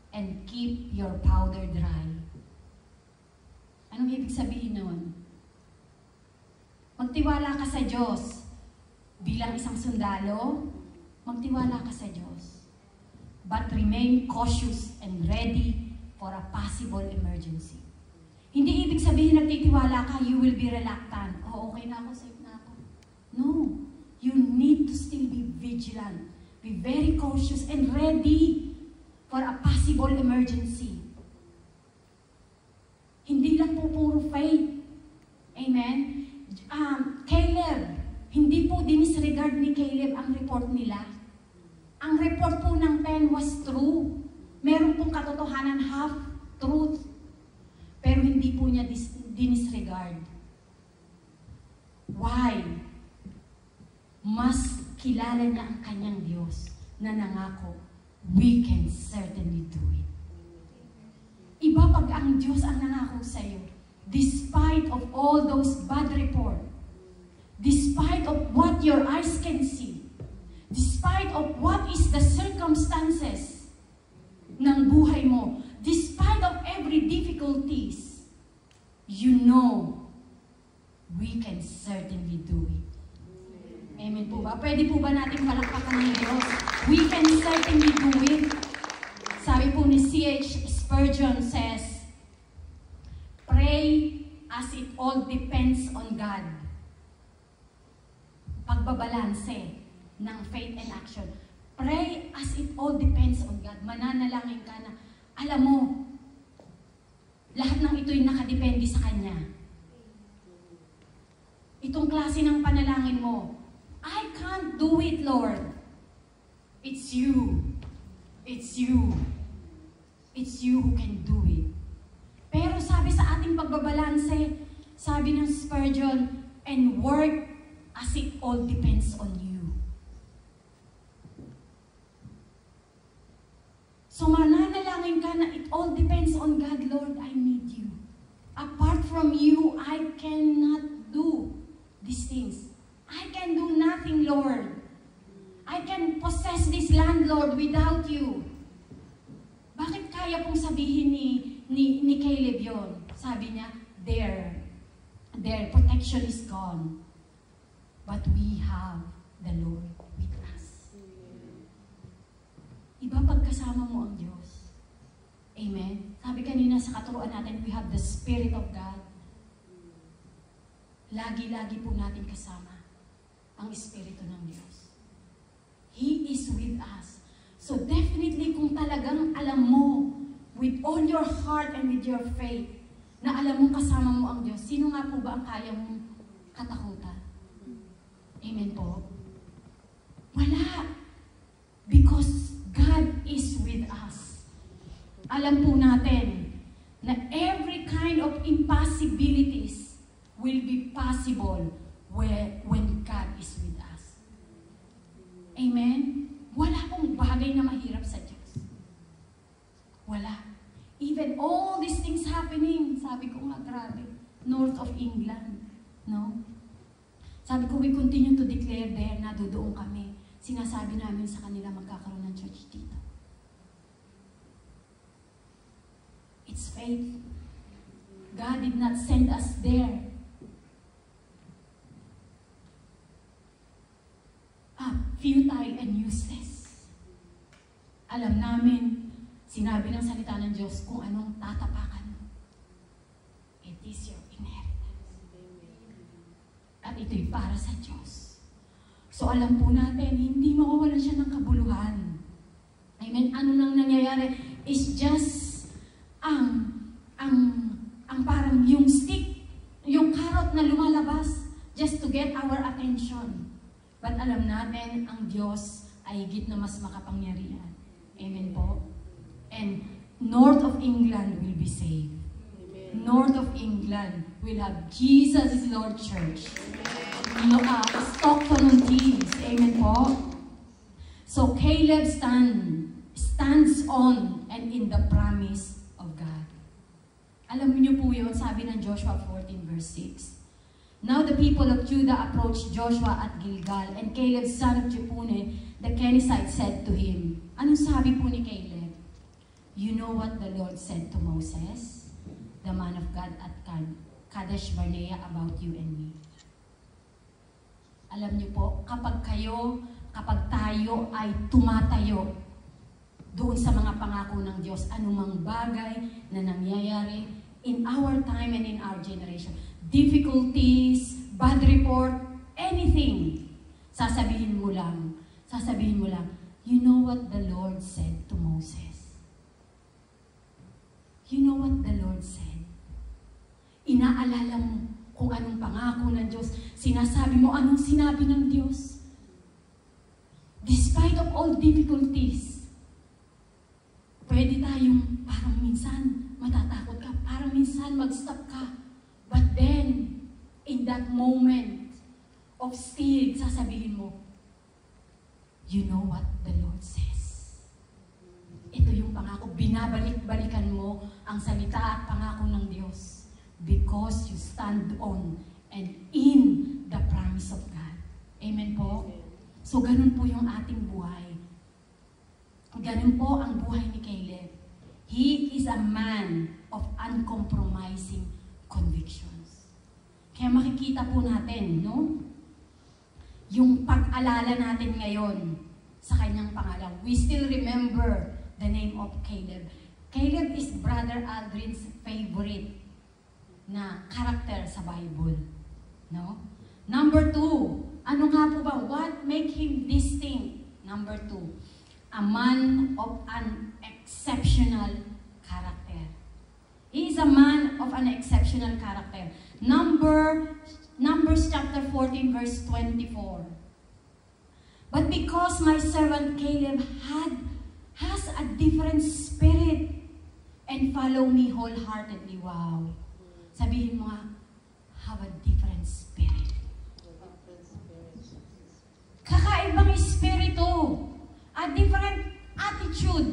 and keep your powder dry. Anong ibig sabihin nun? Magtiwala ka sa Diyos. Bilang isang sundalo, magtiwala ka sa Diyos. But remain cautious and ready for a possible emergency. Hindi ibig sabihin nagtitiwala ka, you will be reluctant. Oh, okay na ako, safe na ako. No. You need to still be vigilant. Be very cautious and ready for a possible emergency. Hindi lang po puro faith. Amen? Caleb, hindi po dinisregard ni Caleb ang report nila. Ang report po ng 10 was true. Meron pong katotohanan, half truth. Pero hindi po niya dinisregard. Why? Mas kilala niya ang kanyang Diyos na nangako, we can certainly do it. Iba pag ang Diyos ang nangako sa iyo, despite of all those bad report, despite of what your eyes can see, despite of what is the circumstances ng buhay mo, despite of every difficulties, you know, we can certainly do it. Amen po ba? Pwede po ba natin palakpakan ng Diyos? We can certainly do it. Sabi po ni C.H. Spurgeon says, pray as it all depends on God. Pagbabalanse ng faith and action. Pray as it all depends on God. Mananalangin ka na, alam mo, lahat ng ito'y nakadepende sa Kanya. Itong klase ng panalangin mo, I can't do it, Lord. It's you. It's you. It's you who can do it. Pero sabi sa ating pagbabalanse, sabi ng Spurgeon, and work as it all depends on you. So mananalangin ka na it all depends on God. Lord, I need you. Apart from you, I cannot do these things. I can do nothing, Lord. I can possess this land, Lord, without you. Bakit kaya pong sabihin ni Caleb yon? Sabi niya, their protection is gone. But we have the Lord with us. Iba pagkasama mo ang Diyos. Amen? Sabi kanina sa katuruan natin, we have the Spirit of God. Lagi-lagi po natin kasama ang Espiritu ng Diyos. He is with us. So definitely kung talagang alam mo with all your heart and with your faith na alam mong kasama mo ang Diyos, sino nga po ba ang kaya mong katakutan? Amen po? Wala. Because God is with us. Alam po natin na every kind of impossibilities will be possible when God is with us. Amen? Wala pong bagay na mahirap sa Diyos. Wala. Even all these things happening, sabi ko nga, grabe, north of England, no? Sabi ko, we continue to declare there na doon kami. Sinasabi namin sa kanila magkakaroon ng church dito. It's faith. God did not send us there. Futile and useless. Alam namin, sinabi ng salita ng Diyos kung anong tatapakan mo. It is your inheritance. At ito'y para sa Diyos. So alam po natin, hindi mawawalan siya ng kabuluhan. Amen? Ano nang nangyayari is just ang parang yung stick, yung carrot na lumalabas just to get our attention. But alam natin, ang Diyos ay higit na mas makapangyarihan. Amen po? And north of England will be saved. Amen. North of England will have Jesus is Lord Church. Stockton-on-Tees. Amen po? So Caleb stands on and in the promise of God. Alam niyo po yun, sabi ng Joshua 14 verse 6. Now the people of Judah approached Joshua at Gilgal, and Caleb, son of Jephunneh, the Kenizzite, said to him, anong sabi po ni Caleb? You know what the Lord said to Moses, the man of God at Kadesh Barnea, about you and me. Alam niyo po, kapag tayo ay tumatayo doon sa mga pangako ng Diyos, anumang bagay na nangyayari in our time and in our generation, difficulties, bad report, anything, sasabihin mo lang, you know what the Lord said to Moses? You know what the Lord said? Inaalala mo kung anong pangako ng Diyos, sinasabi mo anong sinabi ng Diyos. Despite of all difficulties, pwede tayong parang minsan matatakot ka, parang minsan mag-stop ka. But then, in that moment of still, sasabihin mo, you know what the Lord says. Ito yung pangako. Binabalik-balikan mo ang salita at pangako ng Diyos because you stand on and in the promise of God. Amen po? So, ganun po yung ating buhay. Ganun po ang buhay ni Caleb. He is a man of uncompromising convictions. Kaya makikita po natin, no? Yung pag-alala natin ngayon sa kanyang pangalan. We still remember the name of Caleb. Caleb is Brother Aldrin's favorite na character sa Bible. No? Number 2, ano nga po ba? What make him distinct? Number 2, a man of an exceptional character. He is a man of an exceptional character. Numbers chapter 14 verse 24. But because my servant Caleb has a different spirit and follow me wholeheartedly. Wow. Sabihin mo nga, have a different spirit. Kakaibang espiritu. A different attitude.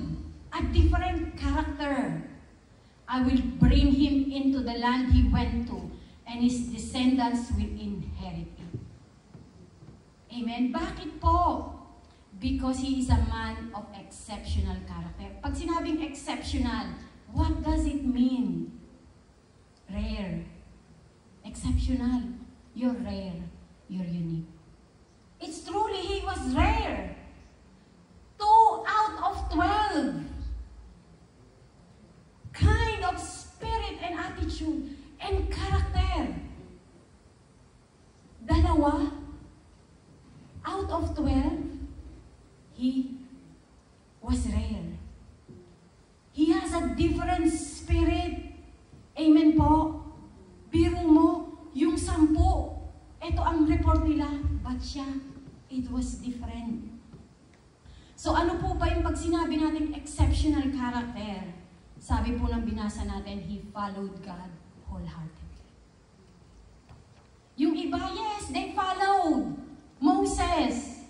A different character. I will bring him into the land he went to, and his descendants will inherit it. Amen? Bakit po? Because he is a man of exceptional character. Pag sinabing exceptional, what does it mean? Rare. Exceptional. You're rare. You're unique. It's truly, he was rare. 2 out of 12. Kind of spirit and attitude and character. 2 out of 12, he was rare. He has a different spirit. Amen po. Biro mo, yung 10, ito ang report nila, but siya, it was different. So ano po ba yung pag sinabi natin exceptional character? Sabi po ng binasa natin, he followed God wholeheartedly. Yung iba, yes, they followed Moses.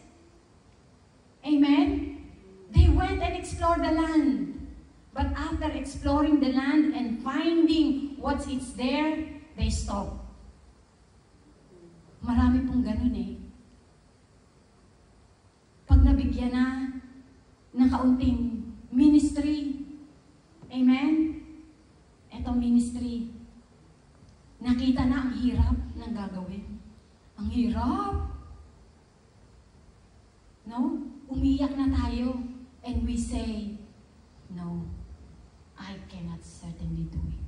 Amen? They went and explored the land. But after exploring the land and finding what's it's there, they stopped. Marami pong ganun eh. Pag nabigyan na ng kaunting ministry, amen? Etong ministry, nakita na ang hirap ng gagawin. Ang hirap. No? Umiyak na tayo and we say, no, I cannot certainly do it.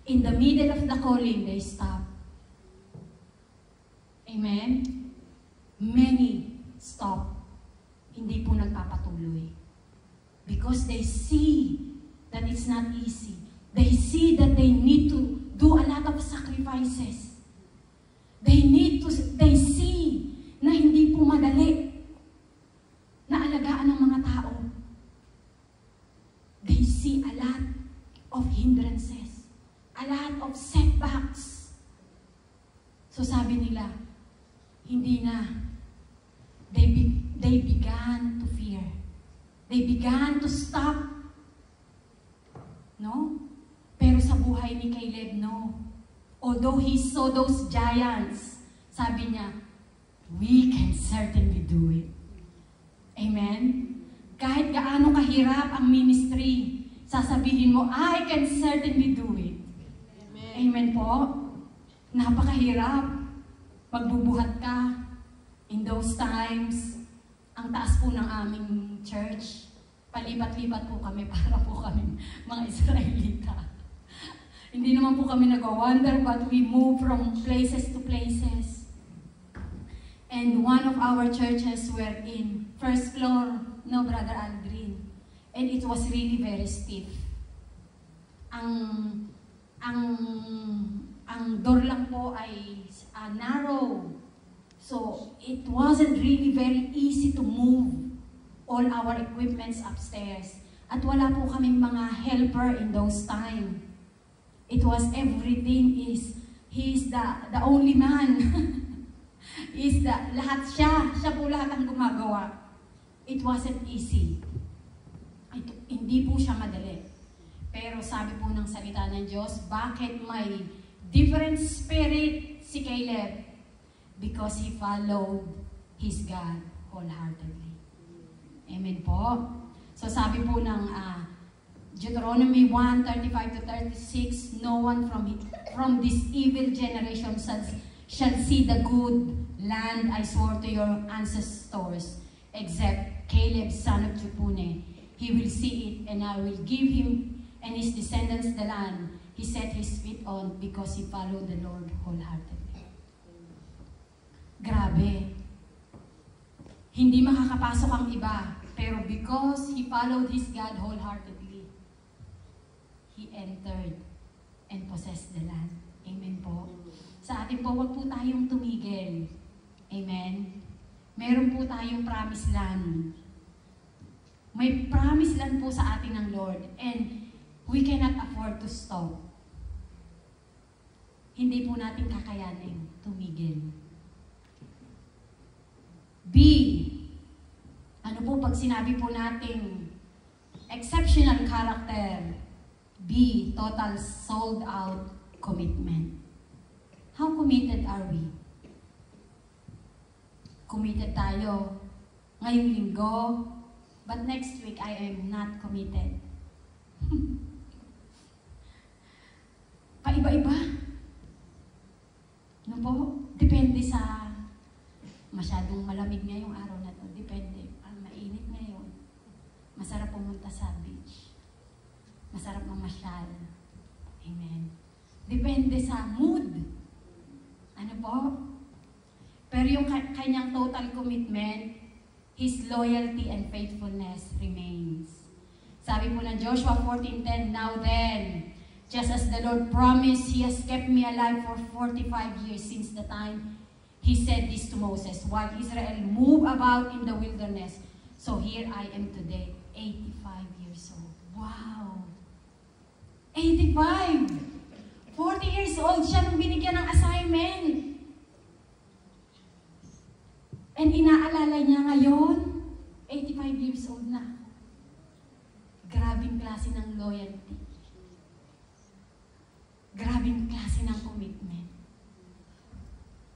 In the middle of the calling, they stop. Amen? Many stop. Hindi po nagpapatuloy. Because they see that it's not easy. They see that they need to do a lot of sacrifices. They see na hindi po madali na alagaan ng mga tao. They see a lot of hindrances, a lot of setbacks. So sabi nila, hindi na. They began to fear. They began to stop. No? Pero sa buhay ni Caleb, no. Although he saw those giants, sabi niya, we can certainly do it. Amen? Kahit gaano kahirap ang ministry, sasabihin mo, I can certainly do it. Amen, Amen po? Napakahirap. Magbubuhat ka. In those times, ang taas po ng aming church, palipat-lipat po kami para po kami mga Israelita. Hindi naman po kami nag-wander, but we move from places to places. And one of our churches were in first floor, no, Brother Aldrin. And it was really very steep. Ang door lang po ay narrow. So, it wasn't really very easy to move all our equipments upstairs. At wala po kaming mga helper in those time. It was everything he's the only man. Lahat siya. Siya po lahat ang gumagawa. It wasn't easy. Hindi po siya madali. Pero sabi po ng salita ng Diyos, bakit may different spirit si Caleb? Because he followed his God wholeheartedly. Amen po. So sabi po ng Deuteronomy 1:35-36, no one from this evil generation shall see the good land I swore to your ancestors, except Caleb, son of Jephunneh. He will see it, and I will give him and his descendants the land he set his feet on, because he followed the Lord wholeheartedly. Grabe. Hindi makakapasok ang iba, pero because he followed his God wholeheartedly, he entered and possessed the land. Amen po. Sa atin po, wag po tayong tumigil. Amen. meron po tayong promised land. May promised land po sa atin ng Lord, and we cannot afford to stop. Hindi po natin kakayanin tumigil. B, ano po pag sinabi po nating exceptional character? B, total sold out commitment. How committed are we? Committed tayo ngayong linggo, but next week I am not committed. Paiba-iba. Ano po? Depende sa masyadong malamig ngayong araw na to. Depende. Ang mainit ngayon. Masarap pumunta sa beach. Masarap mamasyal. Amen. Depende sa mood. Ano po? Pero yung kanyang total commitment, his loyalty and faithfulness remains. Sabi po ng Joshua 14:10, "Now then, just as the Lord promised, He has kept me alive for 45 years since the time He said this to Moses, while Israel moved about in the wilderness. So here I am today, 85 years old." Wow! 85! 40 years old siya nung binigyan ng assignment. And inaalala niya ngayon, 85 years old na. Grabing klase ng loyalty. Grabing klase ng commitment.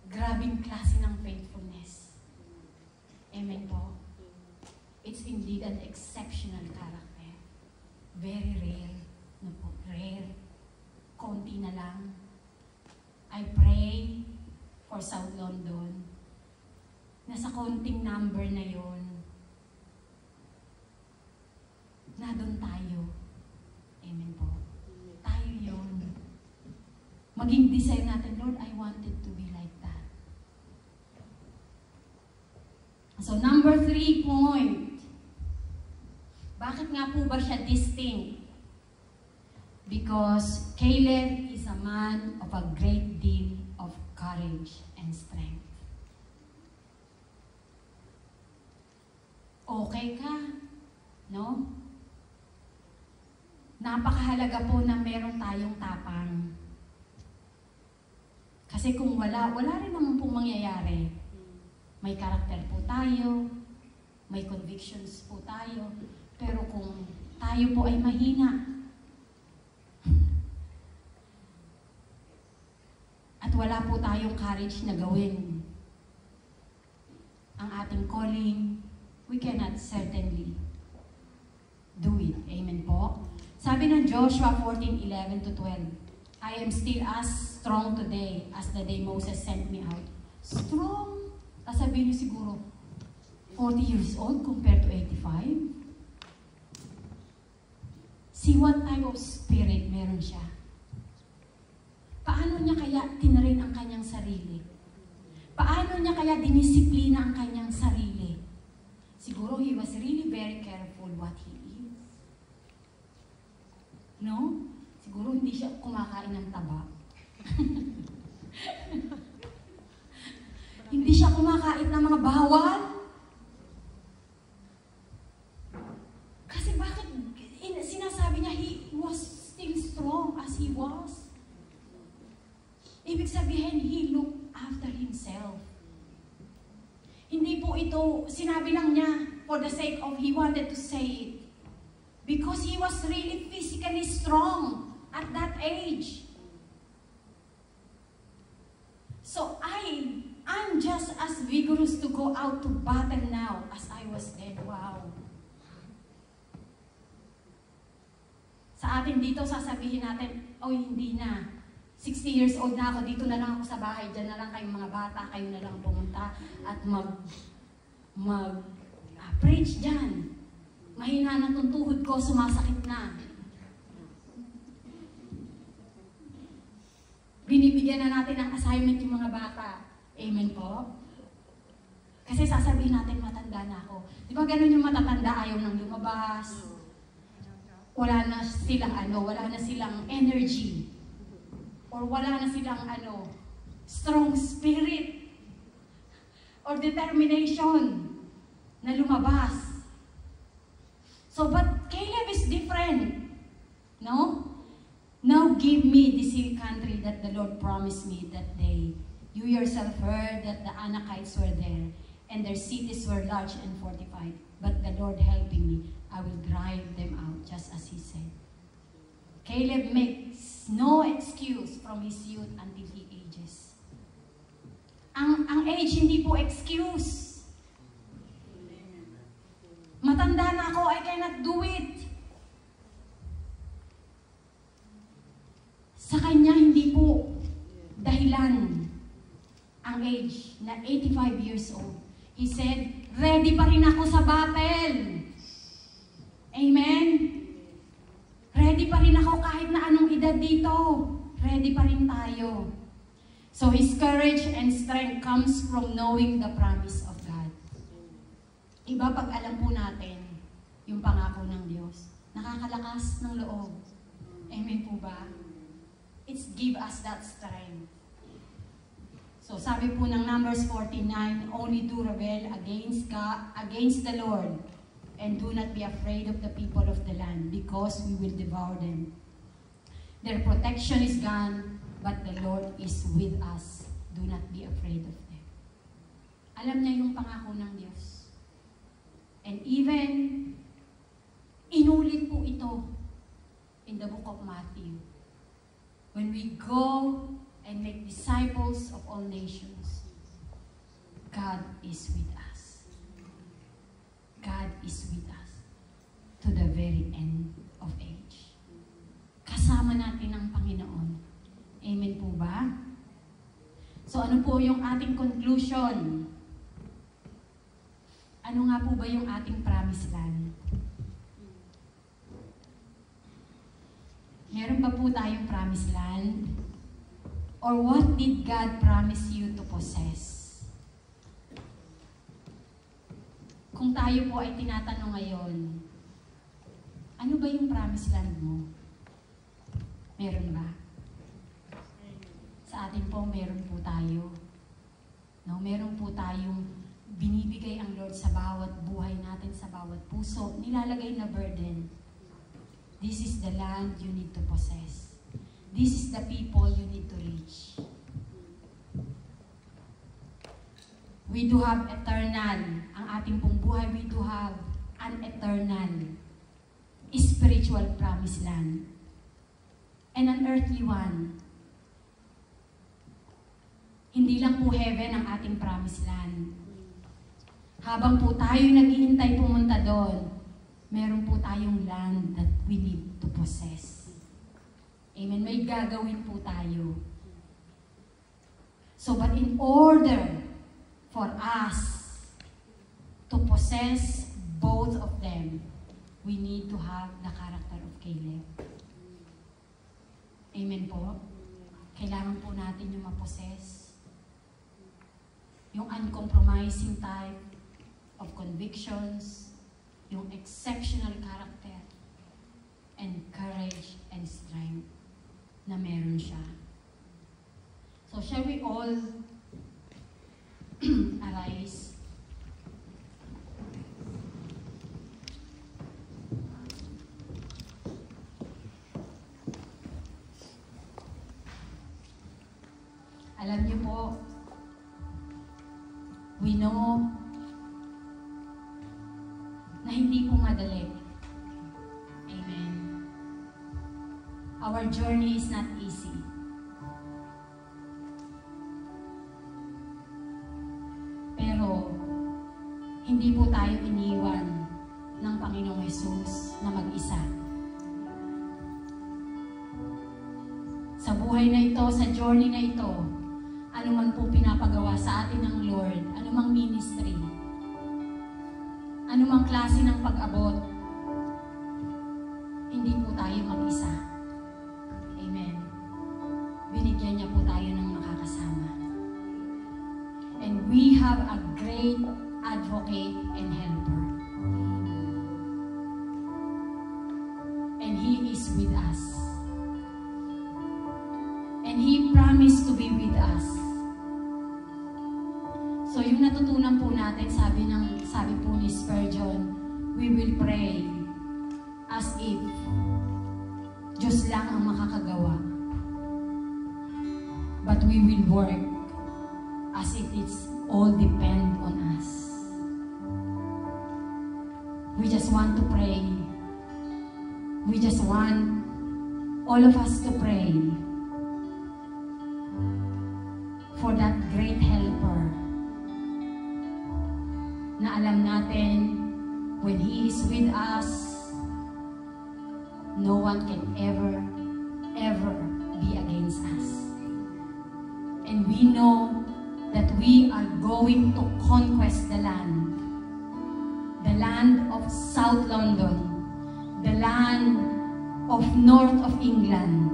Grabing klase ng faithfulness. Amen po. It's indeed an exceptional character. Very rare. No po, rare. Konti na lang. I pray for South London. Nasa konting number na yon, na doon tayo. Amen po. Tayo yon. Maging desire natin, Lord, I wanted to be like that. So, number 3 point. Bakit nga po ba siya distinct? Because Caleb is a man of a great deal of courage and strength. Okay ka, no? Napakahalaga po na meron tayong tapang. Kasi kung wala rin naman po mangyayari. May karakter po tayo, may convictions po tayo, pero kung tayo po ay mahina, at wala po tayong courage na gawin ang ating calling, we cannot certainly do it. Amen po. Sabi ng Joshua 14:11-12, "I am still as strong today as the day Moses sent me out." Strong? Sasabihin niyo siguro, 40 years old compared to 85? See what type of spirit meron siya. Paano niya kaya tinarin ang kanyang sarili? Paano niya kaya dinisiplina ang kanyang sarili? Siguro he was really very careful what he eats. No? Siguro hindi siya kumakain ng taba. Hindi siya kumakain ng mga bawal. Kasi bakit sinasabi niya he was still strong as he was? Ibig sabihin, he looked after himself. Hindi po ito, sinabi lang niya for the sake of he wanted to say it. Because he was really physically strong at that age. So I'm just as vigorous to go out to battle now as I was then. Wow. Sa atin dito, sasabihin natin, oh hindi na. 60 years old na ako, dito na lang ako sa bahay, dyan na lang kayong mga bata, kayo na lang pumunta at preach dyan. Mahina na itong tuhod ko, sumasakit na. Binibigyan na natin ng assignment yung mga bata. Amen po? Kasi sasabihin natin, matanda na ako. Di ba ganun yung matatanda, ayaw nang lumabas? Wala na silang energy. Or wala na silang strong spirit. or determination na lumabas. So, but Caleb is different. No? Now give me this hill country that the Lord promised me that day. You yourself heard that the Anakites were there, and their cities were large and fortified. But the Lord helping me, I will drive them out, just as he said. Caleb makes no excuse from his youth until he ages. Ang age hindi po excuse. Matanda na ako, I cannot do it. Sa kanya, hindi po dahilan ang age na 85 years old. He said, ready pa rin ako sa battle. Amen? Ready pa rin ako kahit na anong edad dito. Ready pa rin tayo. So his courage and strength comes from knowing the promise of God. Iba pag alam po natin yung pangako ng Diyos. Nakakalakas ng loob. Amen po ba? It's give us that strength. So sabi po ng Numbers 49, only do rebel against God, against the Lord, and do not be afraid of the people of the land, because we will devour them. Their protection is gone, but the Lord is with us. Do not be afraid of them. Alam niya yung pangako ng Diyos. And even, inulit po ito in the book of Matthew. When we go and make disciples of all nations, God is with us. God is with us to the very end of age. Kasama natin ang Panginoon. Amen po ba? So ano po yung ating conclusion? Ano nga po ba yung ating promised land? Meron ba po tayong promised land? Or what did God promise you to possess? Kung tayo po ay tinatanong ngayon, ano ba yung promised land mo? Meron ba? Sa atin po, meron po tayo. No, meron po tayong binibigay ang Lord sa bawat buhay natin, sa bawat puso, nilalagay na burden. This is the land you need to possess. This is the people you need to reach. We do have eternal, ang ating pong buhay, we do have an eternal, spiritual promised land. And an earthly one. Hindi lang po heaven ang ating promised land. Habang po tayo naghihintay pumunta doon, meron po tayong land that we need to possess. Amen. May gagawin po tayo. So, but in order for us to possess both of them, we need to have the character of Caleb. Amen po? Kailangan po natin yung ma-possess. Yung uncompromising type of convictions, yung exceptional character, and courage and strength na meron siya. So, shall we all arise? Alam niyo po, we know na hindi po madali. Amen. Our journey is not easy. Pero, hindi po tayo iniwan ng Panginoong Hesus na mag-isa. Sa buhay na ito, sa journey na ito, ano man po pinapagawa sa atin ng Lord, anumang ministry, anumang klase ng pag-abot, hindi po tayo mag-isa. Amen. Binigyan niya po tayo ng makakasama. And we have a great advocate and helper. And He is with us. And He promised to be with us. So yung natutunan po natin, sabi po ni Spurgeon, we will pray as if Diyos lang ang makakagawa. But we will work as if it's all depend on us. We just want to pray. We just want all of us to pray for that great helper na alam natin when He is with us, no one can ever be against us. And we know that we are going to conquest the land of South London, the land of North of England.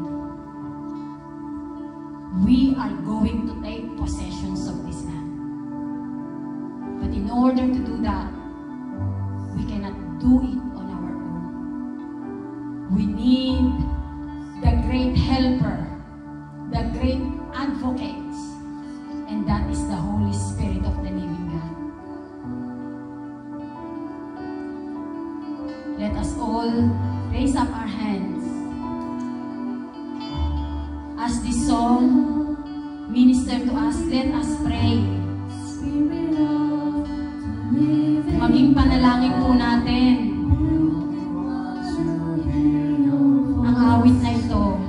We are going to take possessions of this land. But in order to do that, we cannot do it on our own. We need the great helper, the great advocate, and that is the Holy Spirit of the living God. Let us all raise up our hands as this song minister to us. Let us pray. Maging panalangin po natin ang awit na ito.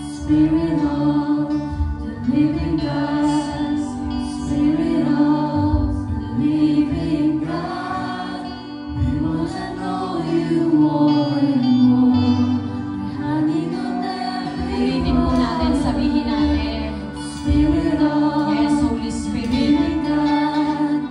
Spirit of the living God, Spirit of the living God, we want to know you more and more. Hanging on every Ulitin po natin, sabihin natin, Spirit of yes, Holy Spirit, living God,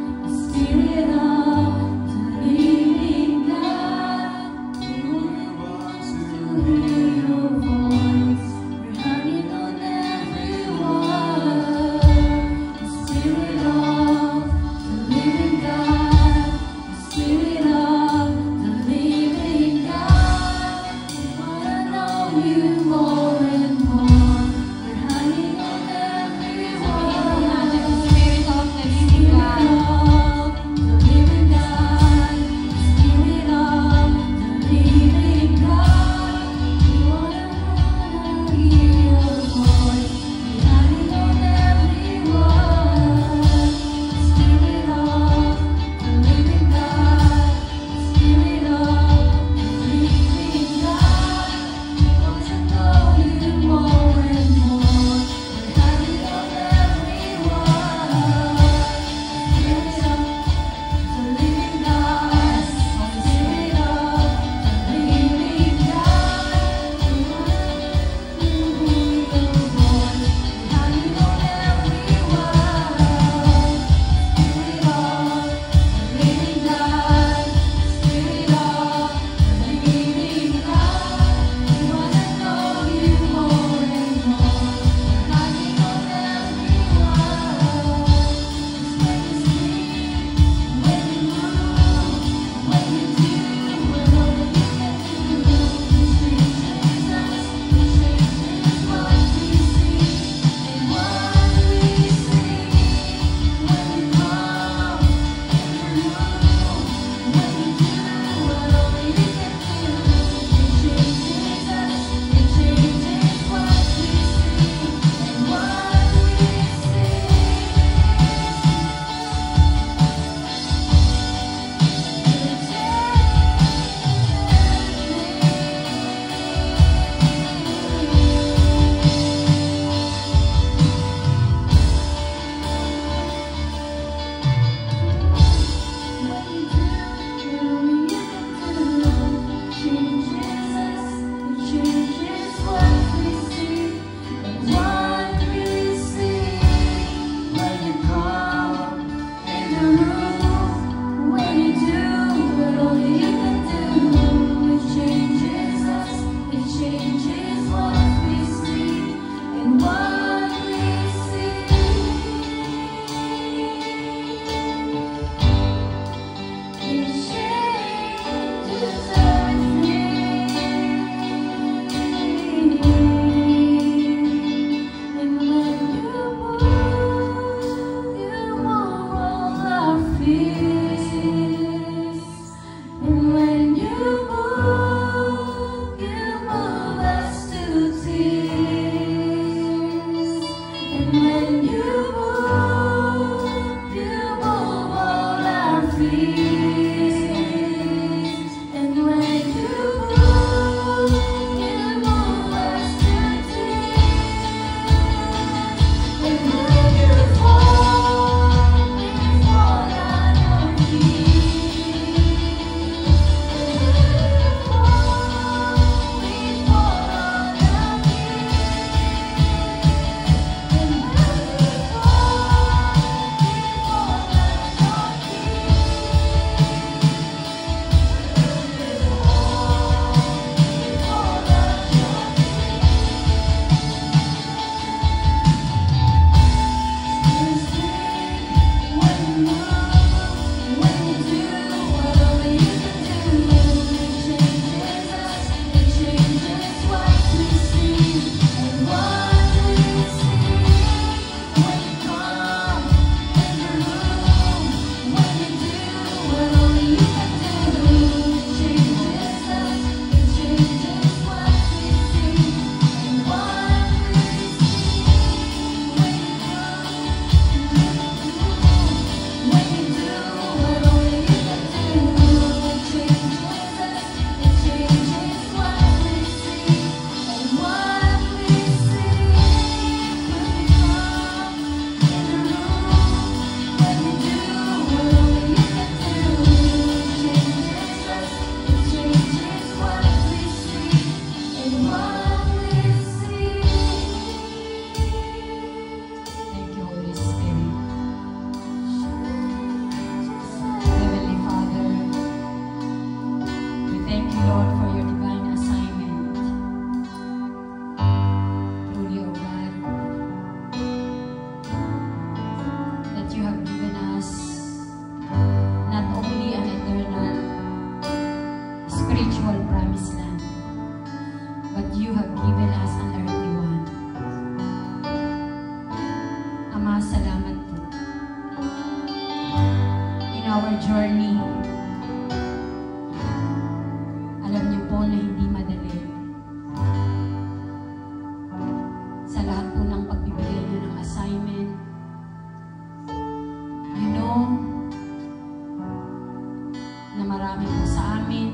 marami po sa amin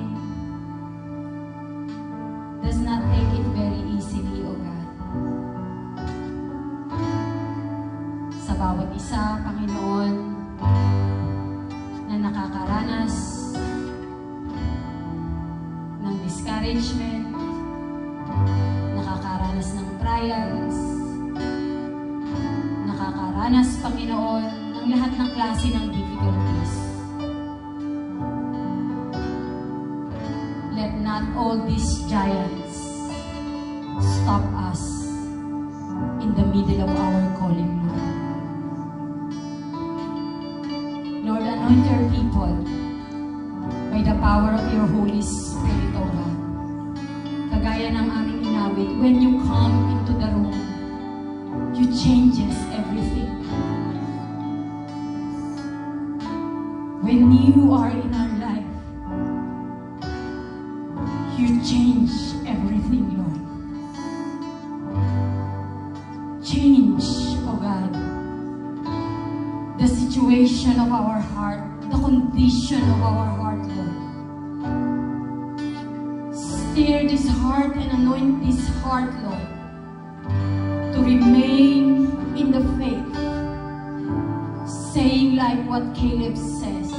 does not take it very easily, O God. Sa bawat isa, Panginoon, na nakakaranas ng discouragement, nakakaranas ng trials, nakakaranas, Panginoon, ng lahat ng klase ng difficulties. Let not all these giants stop us in the middle of our calling, Lord. Lord, anoint your people by the power of your Holy Spirit, O God. Kagaya ng aming inawit, when you come into the room, you changes everything. When you are in our life, you change everything, Lord. Change, O God, the situation of our heart, the condition of our heart, Lord. Stir this heart and anoint this heart, Lord, to remain in the faith, saying like what Caleb says,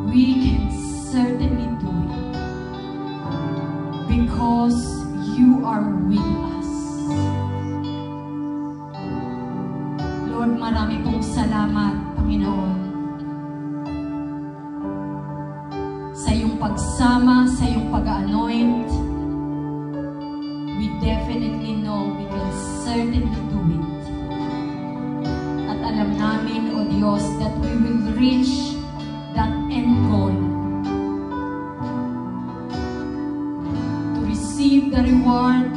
we can certainly do it because you are with us. Lord, marami pong salamat, Panginoon, sa iyong pagsama, sa iyong pag-anoint. We definitely know we can certainly do it. At alam namin, O Diyos, that we will reach that end goal, to receive the reward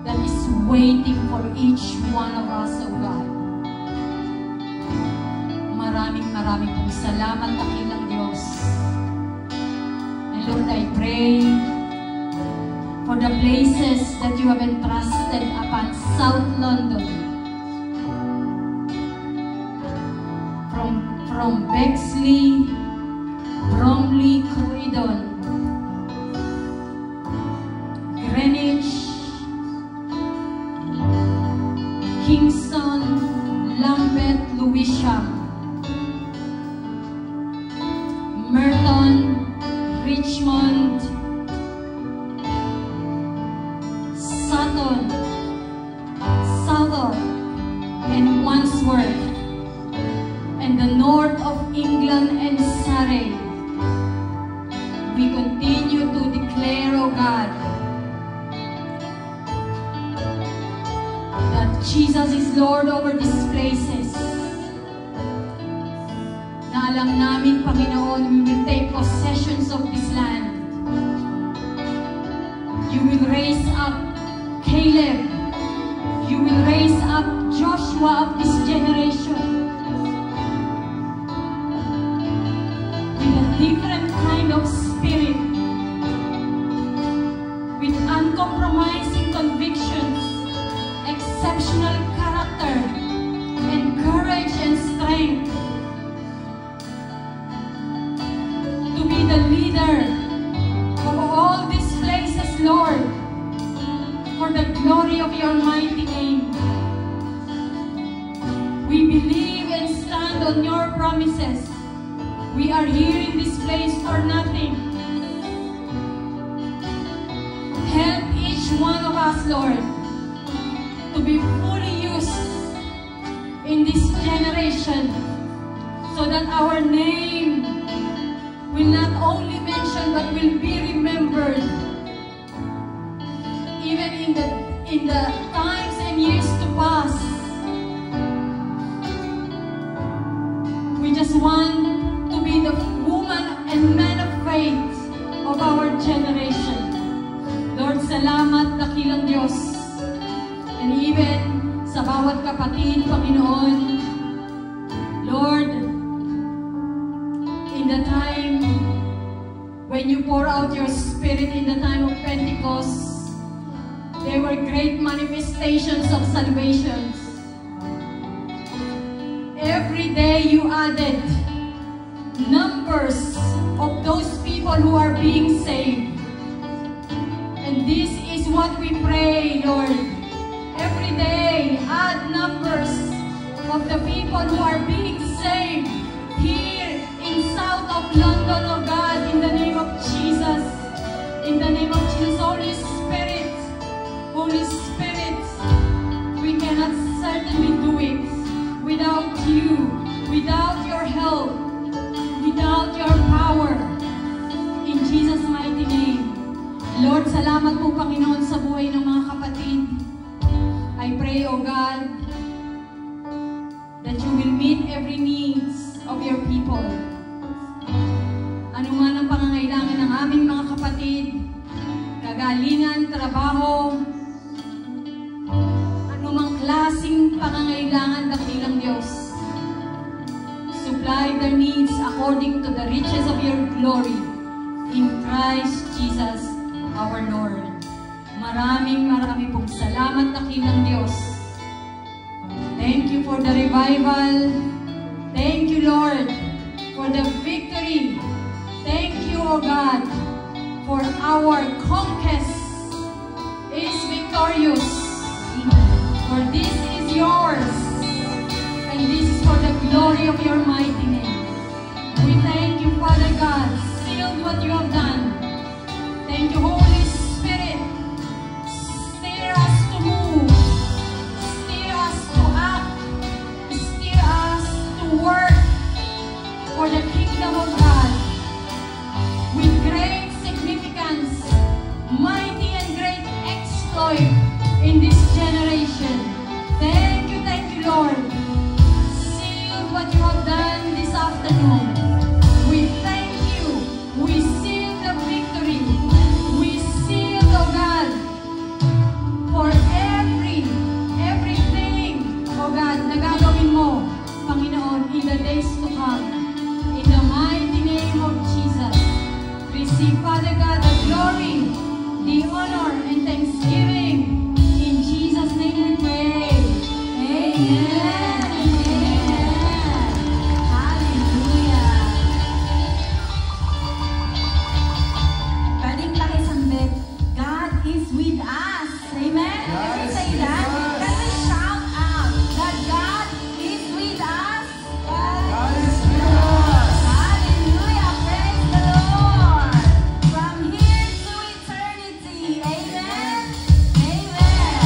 that is waiting for each one of us, O God. Maraming pong salamat, dakilang Diyos. And Lord, I pray for the places that you have entrusted upon South London, from Bexley, Bromley, Croydon, Greenwich, Kingston, Lambeth, Lewisham, Merton, Richmond, Sutton, Southwark, and Wandsworth, and the north of England and Surrey. We continue to declare, O God, that Jesus is Lord over these places. Na alam namin, Panginoon, we will take possessions of this land. You will raise up Caleb. You will raise up Joshua of this generation with a different kind of spirit, with uncompromising convictions, exceptional character, and courage and strength to be the leader of all these places, Lord, for the glory of your mighty name. We believe and stand on your promises. We are here in this place for nothing. Help each one of us, Lord, to be fully used in this generation so that our name will not only mention but will be remembered even in the times and years to pass. We just want to be the woman and man of faith of our generation. Lord, salamat, dakilang Diyos. And even sa bawat kapatid, Panginoon, Lord, in the time when you pour out your Spirit in the time of Pentecost, there were great manifestations of salvation. Every day you added numbers of those Lord. Every day, add numbers of the people who are being saved here in south of London, oh God, in the name of Jesus. In the name of Jesus, Holy Spirit, we cannot certainly do it without you, without your help, without your power. In Jesus' mighty name. Lord, salamat po Panginoon sa buhay ng mga kapatid. I pray, O God, that you will meet every needs of your people. Ano man ang pangangailangan ng aming mga kapatid, kagalingan, trabaho, anumang klaseng pangangailangan dakilang Diyos. Supply their needs according to the riches of your glory in Christ Jesus our Lord. Maraming pong salamat dakilang Diyos. Thank you for the revival. Thank you, Lord, for the victory. Thank you, O God, for our conquest is victorious. For this is yours, and this is for the glory of your mighty name. We thank you, Father God, sealed what you have done. Thank you, Holy Spirit. Steer us to move, steer us to act, steer us to work for the kingdom of God with great significance, mighty and great exploit in this generation. Thank you, Lord. Seal what you have done this afternoon. We thank you. We seal the victory. We seal, oh God, for everything, oh God, na gagawin mo, Panginoon, in the days to come. In the mighty name of Jesus, receive, Father God, the glory, the honor, and thanksgiving. In Jesus' name we pray. Amen. Hallelujah. Pwedeng pakisambit, God is with us. Amen? Can we say that? Can we shout out that God is with us? God is with us. Hallelujah. Praise the Lord. From here to eternity. Amen? Amen.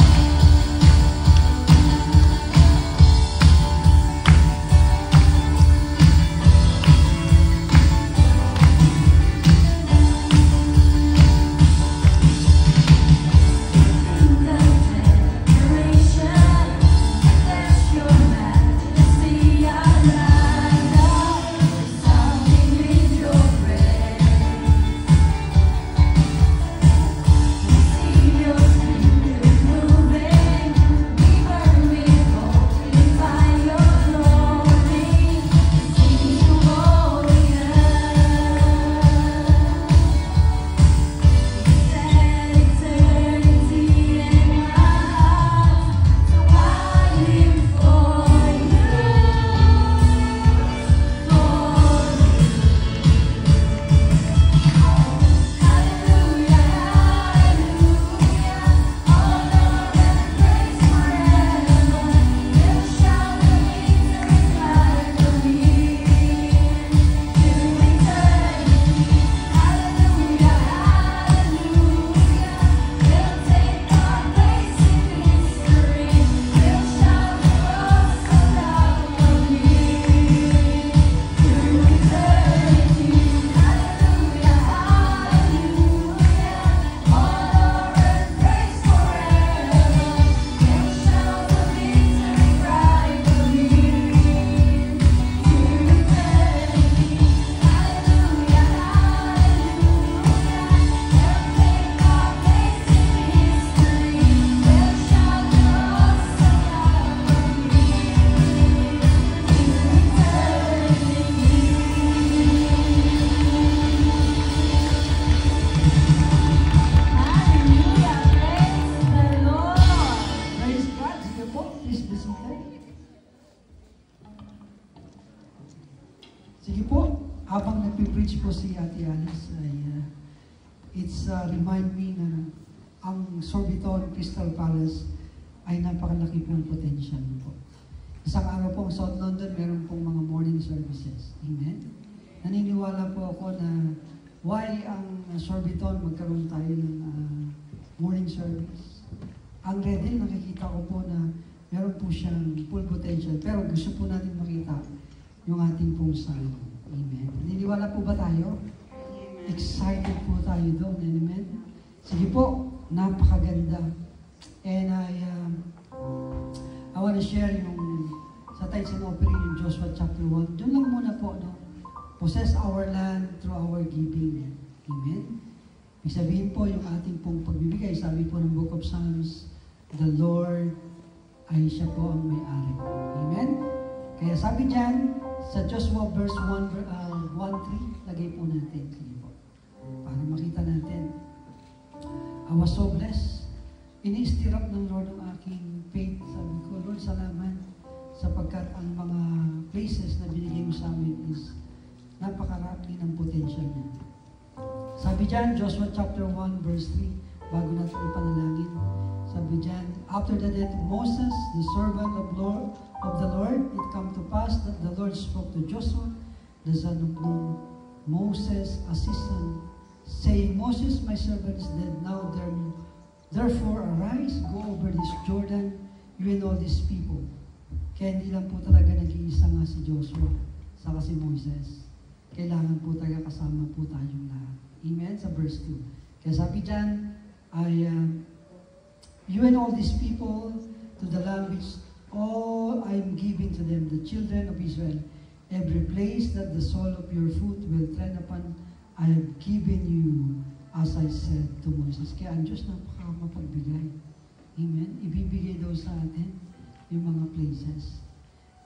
Sige po, habang nagpipreach po si Ate Alice, ay it's remind me na ang Sorbiton Crystal Palace ay napakalaki pong potential po. Isang araw po ang South London, meron pong mga morning services. Amen? Naniniwala po ako na why ang Sorbiton magkaroon tayo ng morning service. Ang Redhill, nakikita ko po na meron po siyang full potential, pero gusto po natin makita yung ating pong sign. Amen. Naniniwala po ba tayo? Excited po tayo doon. Amen? Sige po, napakaganda. And I want to share yung sa tithes and offering in Joshua chapter 1. Doon lang muna po, no? Possess our land through our giving. Amen? Ibig sabihin po, yung ating pong pagbibigay, sabi po ng Book of Psalms, the Lord ay siya po ang may-ari. Amen? Kaya sabi dyan, sa Joshua verse 1:3, lagay po natin. Sige po. Para makita natin. I was so blessed. Ini-stir up ng Lord ang aking faith. Sabi ko, Lord, salamat sapagkat ang mga places na binigay mo sa amin is napakarami ng potential niya. Sabi dyan, Joshua chapter 1 verse 3, bago natin ipanalangin, sabi dyan, after the death of Moses, the servant of the Lord, it come to pass that the Lord spoke to Joshua, the son of Nun, Moses' assistant, saying, Moses, my servant, is dead. Now therefore arise, go over this Jordan, you and all these people. Kaya hindi lang po talaga nag-iisa nga si Joshua, saka si Moses. Kailangan po talaga kasama po tayong lahat. Amen? Sa verse 2. Kaya sabi dyan, you and all these people to the land which all I am giving to them, the children of Israel, every place that the sole of your foot will tread upon, I have given you, as I said to Moses. Kaya ang Diyos napaka-mapagbigay. Amen? Ibibigay daw sa atin yung mga places.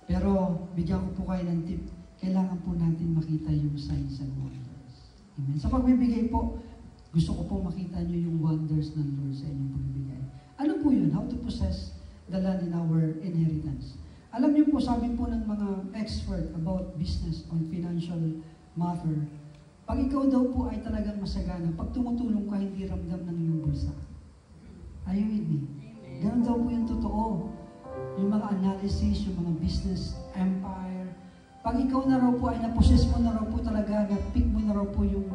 Pero, bigyan ko po kayo ng tip, kailangan po natin makita yung signs and wonders. Amen? Sa pagbibigay po, gusto ko po makita nyo yung wonders ng Lord sa inyong pagbibigay. Ano po yun? How to possess the land in our inheritance. Alam niyo po, sabi po ng mga expert about business on financial matter, pag ikaw daw po ay talagang masagana, pag tumutulong ka, hindi ramdam ng iyong bulsa. Are you with me? Ganun daw po yung totoo. Yung mga analysis, yung mga business empire. Pag ikaw na raw po ay na-possess mo na raw po talaga, na-pick mo na raw po yung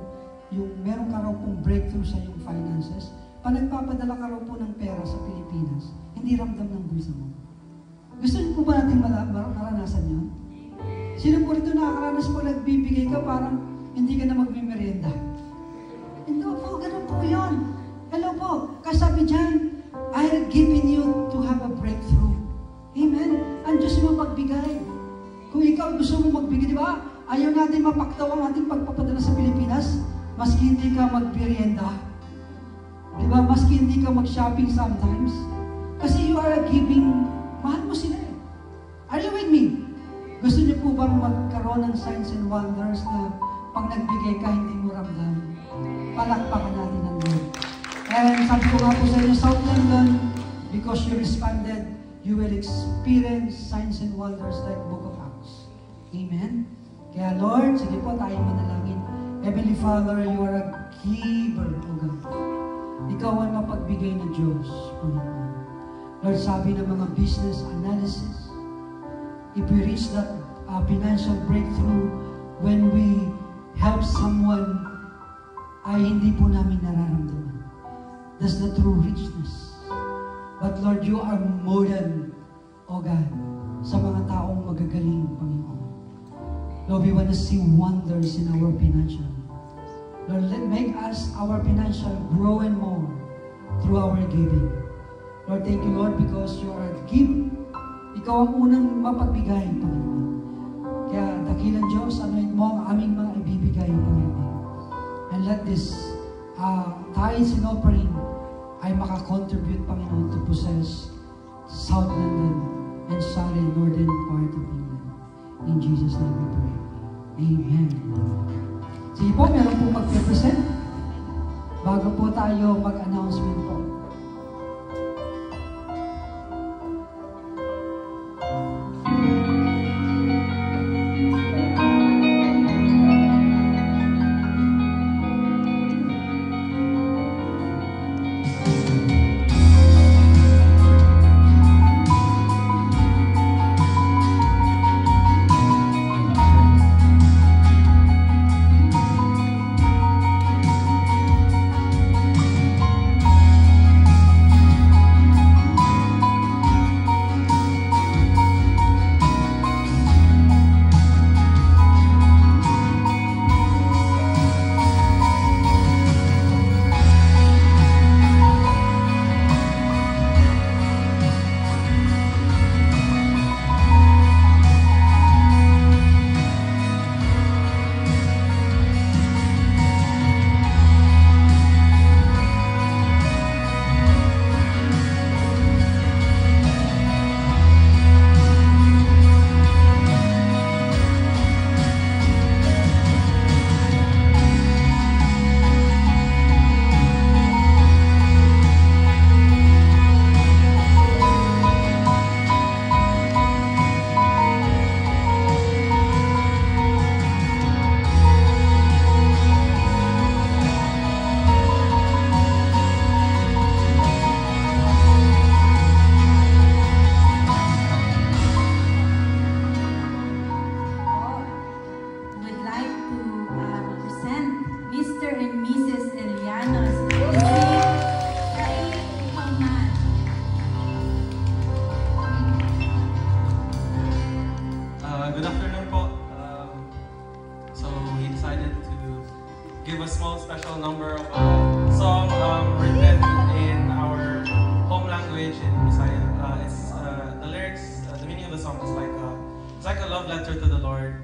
meron ka raw pong breakthrough sa iyong finances, pag nagpapadala ka raw po ng pera sa Pilipinas, hindi ramdam ng bulsa mo. Gusto niyo po ba natin maranasan yun? Sino po rito nakakaranas po nagbibigay ka parang hindi ka na magmimerienda? Hindi po, ganun po yun. Hello po, kasabi dyan, I have given you to have a breakthrough. Amen? Ang Diyos mo magbigay. Kung ikaw gusto mo magbigay, di ba? Ayaw natin mapaktaw ang ating pagpapadala sa Pilipinas, maski hindi ka magmerienda. Di ba? Maski hindi ka mag-shopping sometimes. Kasi you are giving, mahal mo sila eh. Are you with me? Gusto niyo po bang magkaroon ng signs and wonders na pag nagbigay ka, hindi mo ramdam? Palakpakan natin ang Lord. And sabi ko nga po sa inyo, South London, because you responded, you will experience signs and wonders like Book of Acts. Amen? Kaya Lord, sige po tayo manalangin. Heavenly Father, you are a giver, O God. Ikaw ang mapagbigay na Diyos, Panginoon. Lord, sabi ng mga business analysis, if we reach that financial breakthrough, when we help someone, ay hindi po namin nararamdaman. That's the true richness. But Lord, you are more than, O God, sa mga taong magagaling, Panginoon. Lord, we want to see wonders in our financial. Lord, make us, our financial, grow and more through our giving. Lord, thank you, Lord, because you are a giver. Ikaw ang unang mapagbigay, Panginoon. Kaya, dakilang Diyos, anoint mo ang aming mga ibibigay, Panginoon. And let this tithes and offering ay makakontribute, Panginoon, to possess South London and Surrey, northern part of England. In Jesus' name we pray. Amen. Sige po, meron po mag-represent. Bago po tayo mag-announcement po. and Mrs. Elianos to sing Kahit Ikaw Man. Good afternoon po. So we decided to give a small special number of a song written in our home language in Bisaya. It's the lyrics, the meaning of the song is like a love letter to the Lord.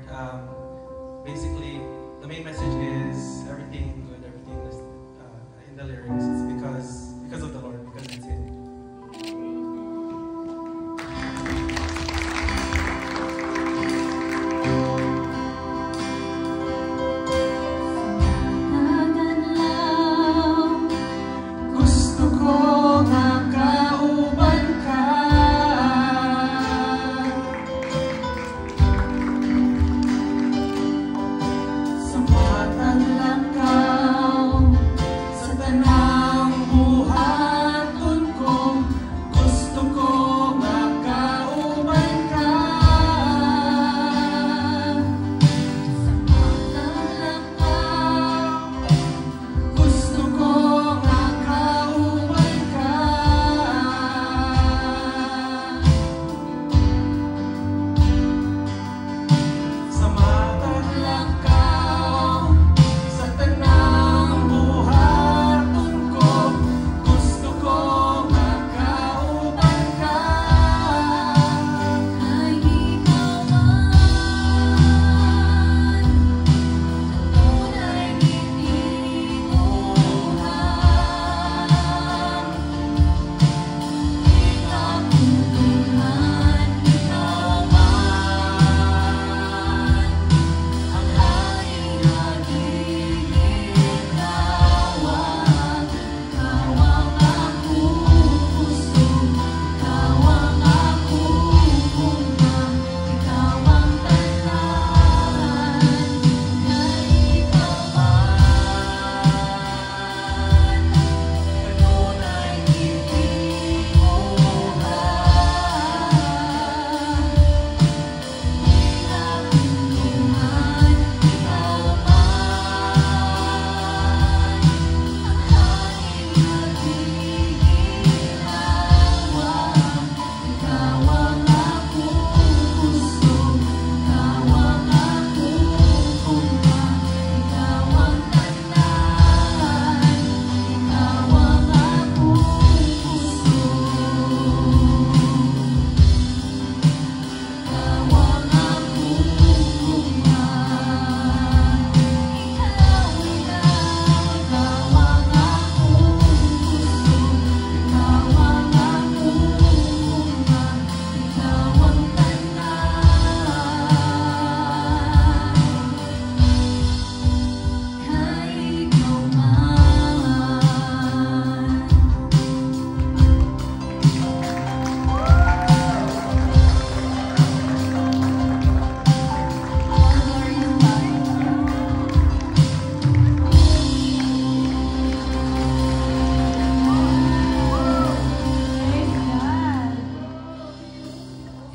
Basically, the main message is everything good, everything is in the lyrics. It's because of the Lord, because it's Him. Gusto ko makauban ka. Sa matang langaw, sa tanang buhaton ko, gusto ko makauban ka. Sa matang langaw, gusto ko makauban ka. Sa matang langaw, sa tanang buhaton ko, gusto ko makauban ka. Kahit ikaw man, tunay hindi buhat. Ikaputuhan, ikaw man, ang haring nagigilawang. Ikaw ang akong puso, ikaw ang akong bunga, ikaw ang tanan. Kahit ikaw man, tunay hindi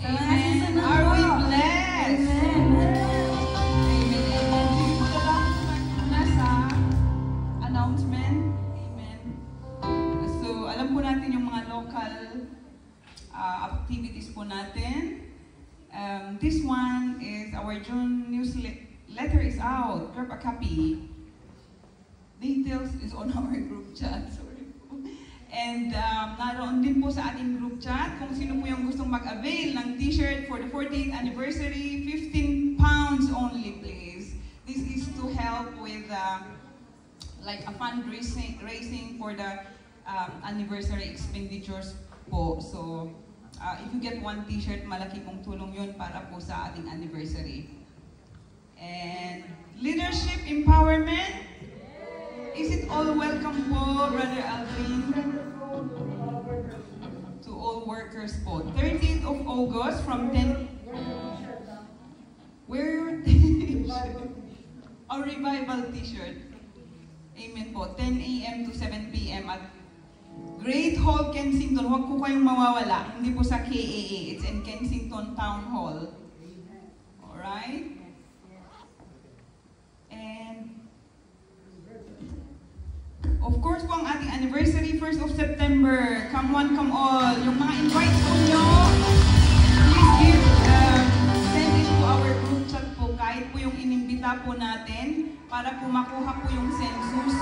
Amen. Are we blessed? Muna sa announcement. Amen. So, alam po natin yung mga local activities po natin. This one is our June newsletter is out. Grab a copy. Details is on our group chat. Sorry po. And naroon din po sa ating group chat kung sino po yung gustong mag-avail ng t-shirt for the 40th anniversary. 15 pounds only, please. This is to help with like a fundraising for the anniversary expenditures po. So, if you get one t-shirt, malaki pong tulong yun para po sa ating anniversary. And leadership empowerment. Is it all welcome po, Brother Alvin? To all workers po. 13th of August from 10... Wear your t-shirt. A revival t-shirt. Amen po. 10 a.m. to 7 p.m. at Great Hall, Kensington. Huwag po kayong mawawala. Hindi po sa KAA. It's in Kensington Town Hall. Alright? And Of course po, ang ating anniversary, 1st of September. Come one, come all. Yung mga invites po nyo, please send it to our group chat po, kahit po yung inimbita po natin, para po makuha po yung census.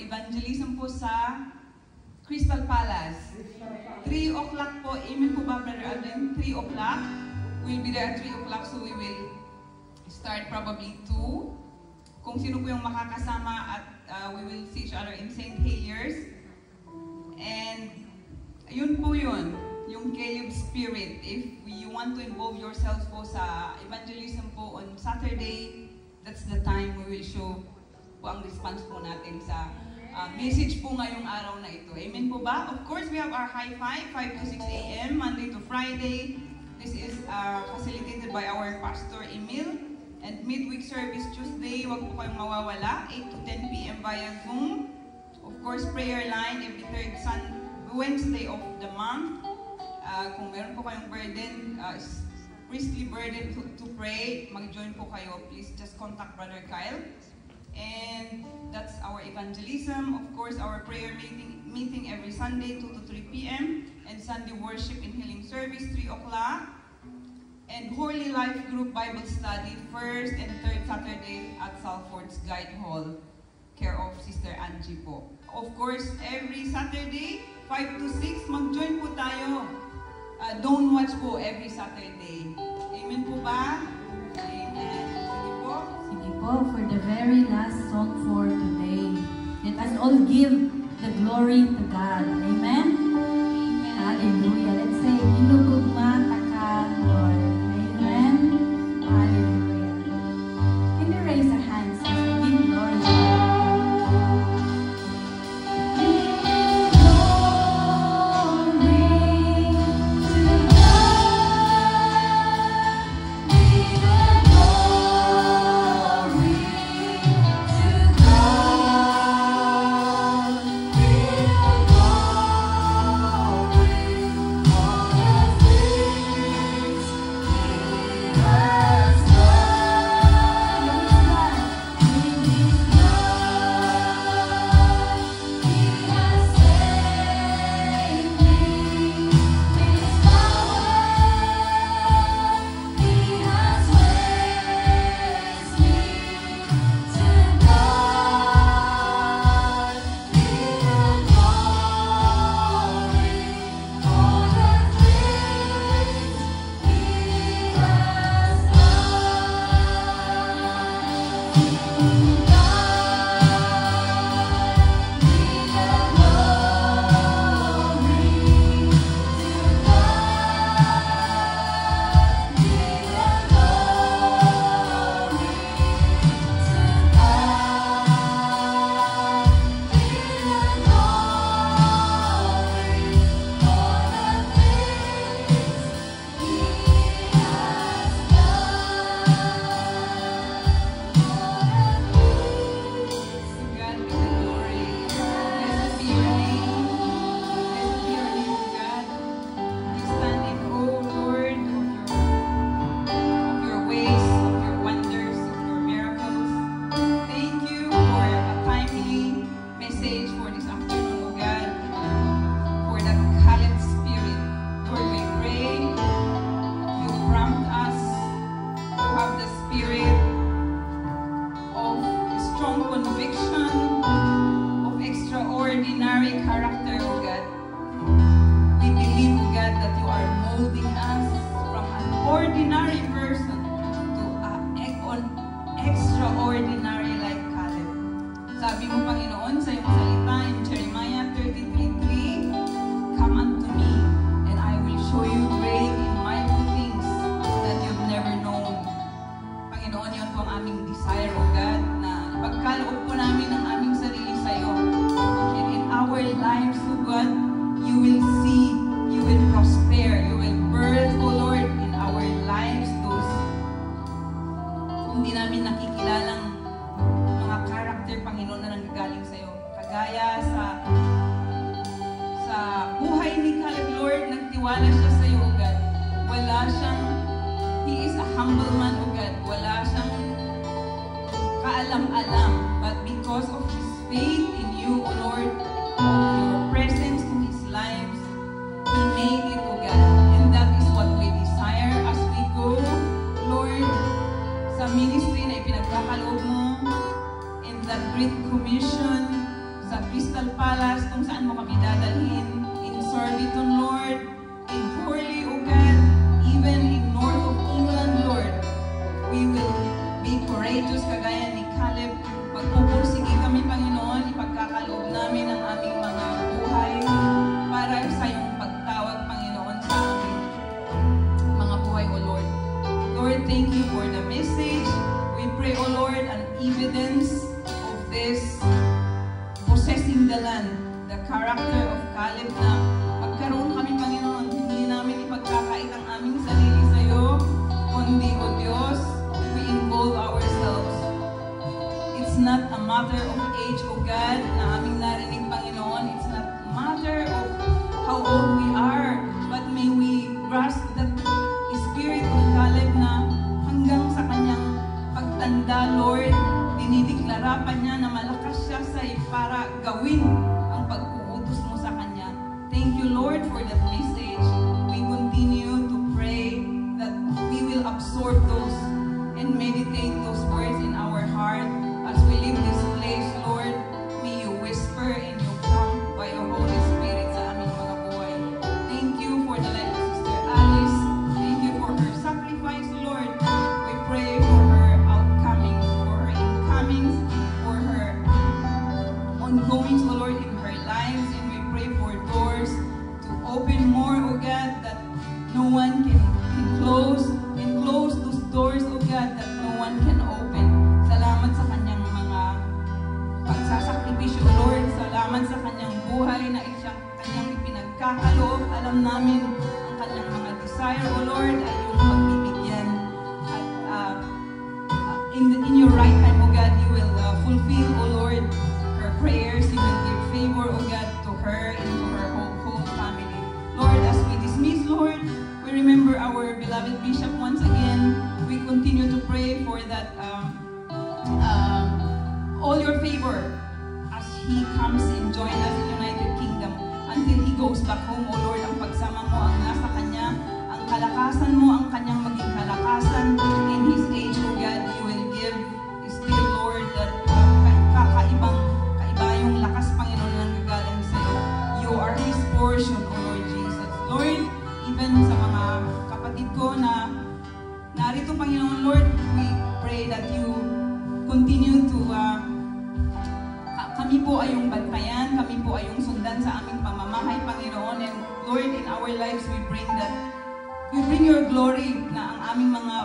Evangelism po sa Crystal Palace. 3 o'clock po. Amen po ba, Brother Alvin? 3 o'clock. We'll be there at 3 o'clock, so we will start probably 2. Kung sino po yung makakasama at we will see each other in St. Heliers. And yun po yun, yung Caleb Spirit. If you want to involve yourselves po sa evangelism po on Saturday, that's the time we will show po ang response po natin sa message po ngayong araw na ito. Amen po ba? Of course, we have our high five, 5 to 6 a.m., Monday to Friday. This is facilitated by our Pastor Emil. And midweek service Tuesday, wag po kayong mawawala, 8 to 10 p.m. via Zoom. Of course, prayer line every third Wednesday of the month. Kung meron po kayong burden, priestly burden to pray, mag-join po kayo. Please just contact Brother Kyle. And that's our evangelism. Of course, our prayer meeting every Sunday, 2 to 3 p.m. And Sunday worship and healing service, 3 o'clock. And Holy Life Group Bible Study, first and third Saturday at Salford's Guide Hall, care of Sister Angie po. Of course, every Saturday, 5 to 6, mag-join po tayo. Don't watch po every Saturday. Amen po ba? Amen. Sige po. Sige po, for the very last song for today, let us all give the glory to God. Amen? Amen. Hallelujah. Let's say, Hinugugma Taka, Lord. Amen? Hallelujah. Can you raise our hands as we give glory to God? Glory to God. ordinary person to extraordinary like Caleb. Sabi mo, Panginoon, sa iyong salita in Jeremiah 33:3, "Come unto me, and I will show you great and mighty things that you've never known." Panginoon, yun po ang aming desire, O God, na ipagkaloob po namin ang aming sarili sa iyo. And in our lives, O God, you will see, you will prosper, you will birth, O Lord, in our lives those hindi namin nakikilalang mga character, Panginoon, na nanggagaling sa iyo. Kagaya sa buhay ni Caleb, Lord, nagtiwala siya sa iyo, O God. Wala siyang, he is a humble man, O God. Wala siyang kaalam-alam, but because of his faith in you, O Lord, of your presence to his lives, he made it, O God. And that is what we desire as we go, Lord, sa ministry na ipinagkakaloob mo, in that great commission, sa Crystal Palace, kung saan mo kami dadalhin, in Sorbiton, Lord, in Horley, O God, even in North of England, Lord, we will be courageous kagaya ni Caleb. Magpupursige kami, Panginoon, ipagkakaloob namin ang aming mga buhay para sa iyong pagtawag, Panginoon, sa aming mga buhay, O Lord. Lord, thank you for the message. We pray, O Lord, an evidence of this possessing the land, the character of Caleb, na magkaroon kami, Panginoon, hindi namin ipagkakait ang aming sarili sa iyo, kundi, O Diyos, we involve ourselves. It's not a matter of age, O God, na aming narinig, Panginoon. It's not a matter of how old we are, but may we grasp that spirit of Caleb na hanggang sa kanyang pagtanda, Lord, dinideklara pa niya na malakas siya para gawin ang pag-uutos mo sa kanya. Thank you, Lord, for that message. We continue to pray that we will absorb those and meditate those words in our heart as we leave this place, Lord. May you whisper and you come by your Holy Spirit sa aming mga buhay. Thank you for the life of Sister Alice. Thank you for her sacrifice, Lord. We pray for her outcoming, for her incomings, for her ongoings, O Lord, in her lives. And we pray for doors to open more, O God, that no one can close, and close those doors, O God, that no one can open. Salamat sa kanyang mga pagsasakripisyo, O Lord. Salamat sa kanyang buhay na kanyang ipinagkakaloob. Alam namin ang kanyang mga desire, O Lord, ay yung pagbibigyan. At in your right time, O God, you will fulfill, O Lord, her prayers. You will give favor, O God, to her and to her whole family. Lord, as we dismiss, Lord, we remember our beloved Bishop once again. We continue to pray for that all your favor as he comes and join us in United Kingdom until he goes back home, O Lord. Ang pagsama mo ang nasa kanya, ang kalakasan mo ang kanyang maging kalakasan in his age, O God. You will give still, Lord, that kaiba yung lakas, Panginoon, na nanggagaling sa iyo. You are his portion, O Lord Jesus. Lord, even sa mga kapatid ko na narito, Panginoon, Lord, we pray that you continue to kami po ay yung bantayan, kami po ay yung sundan sa aming pamamahay, Panginoon. And Lord, in our lives, we bring your glory na ang aming mga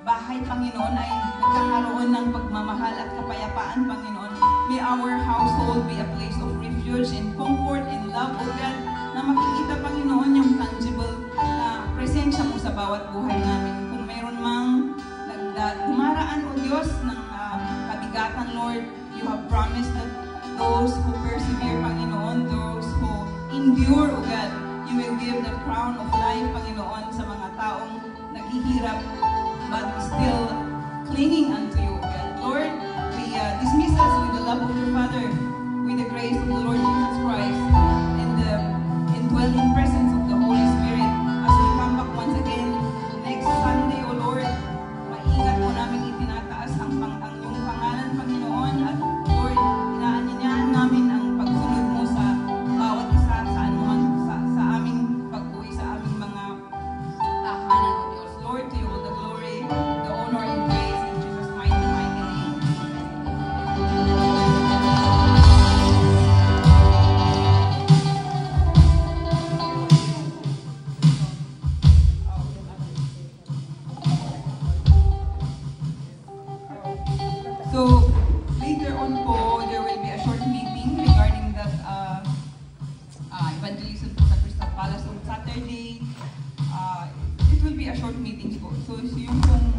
bahay, Panginoon, ay nagkakaroon ng pagmamahal at kapayapaan, Panginoon. May our household be a place of refuge and comfort and love, O God, na makikita, Panginoon, yung tangible na presensya mo sa bawat buhay namin. Kung mayroon mang dumaraan, O Diyos, ng kabigatan, Lord, you have promised that those who persevere, Panginoon, those who endure, O God, you will give the crown of life, Panginoon, sa mga taong naghihirap but still clinging unto you, O God. Lord, we dismiss us with the love of your Father, with the grace of the Lord Jesus Christ, and the indwelling presence of the Holy Spirit as we come back once again next Sunday, O Lord. Maingat po namin itinataas ang iyong pangalan, Panginoon, at Lord, inaanyayahan namin ang pagsunod mo sa bawat isa saan man sa aming pag-uwi, sa aming mga tahanan, O Diyos. Lord, to you So, later on po, there will be a short meeting regarding that evangelism po sa Crystal Palace on Saturday. It will be a short meeting po. So, yung pong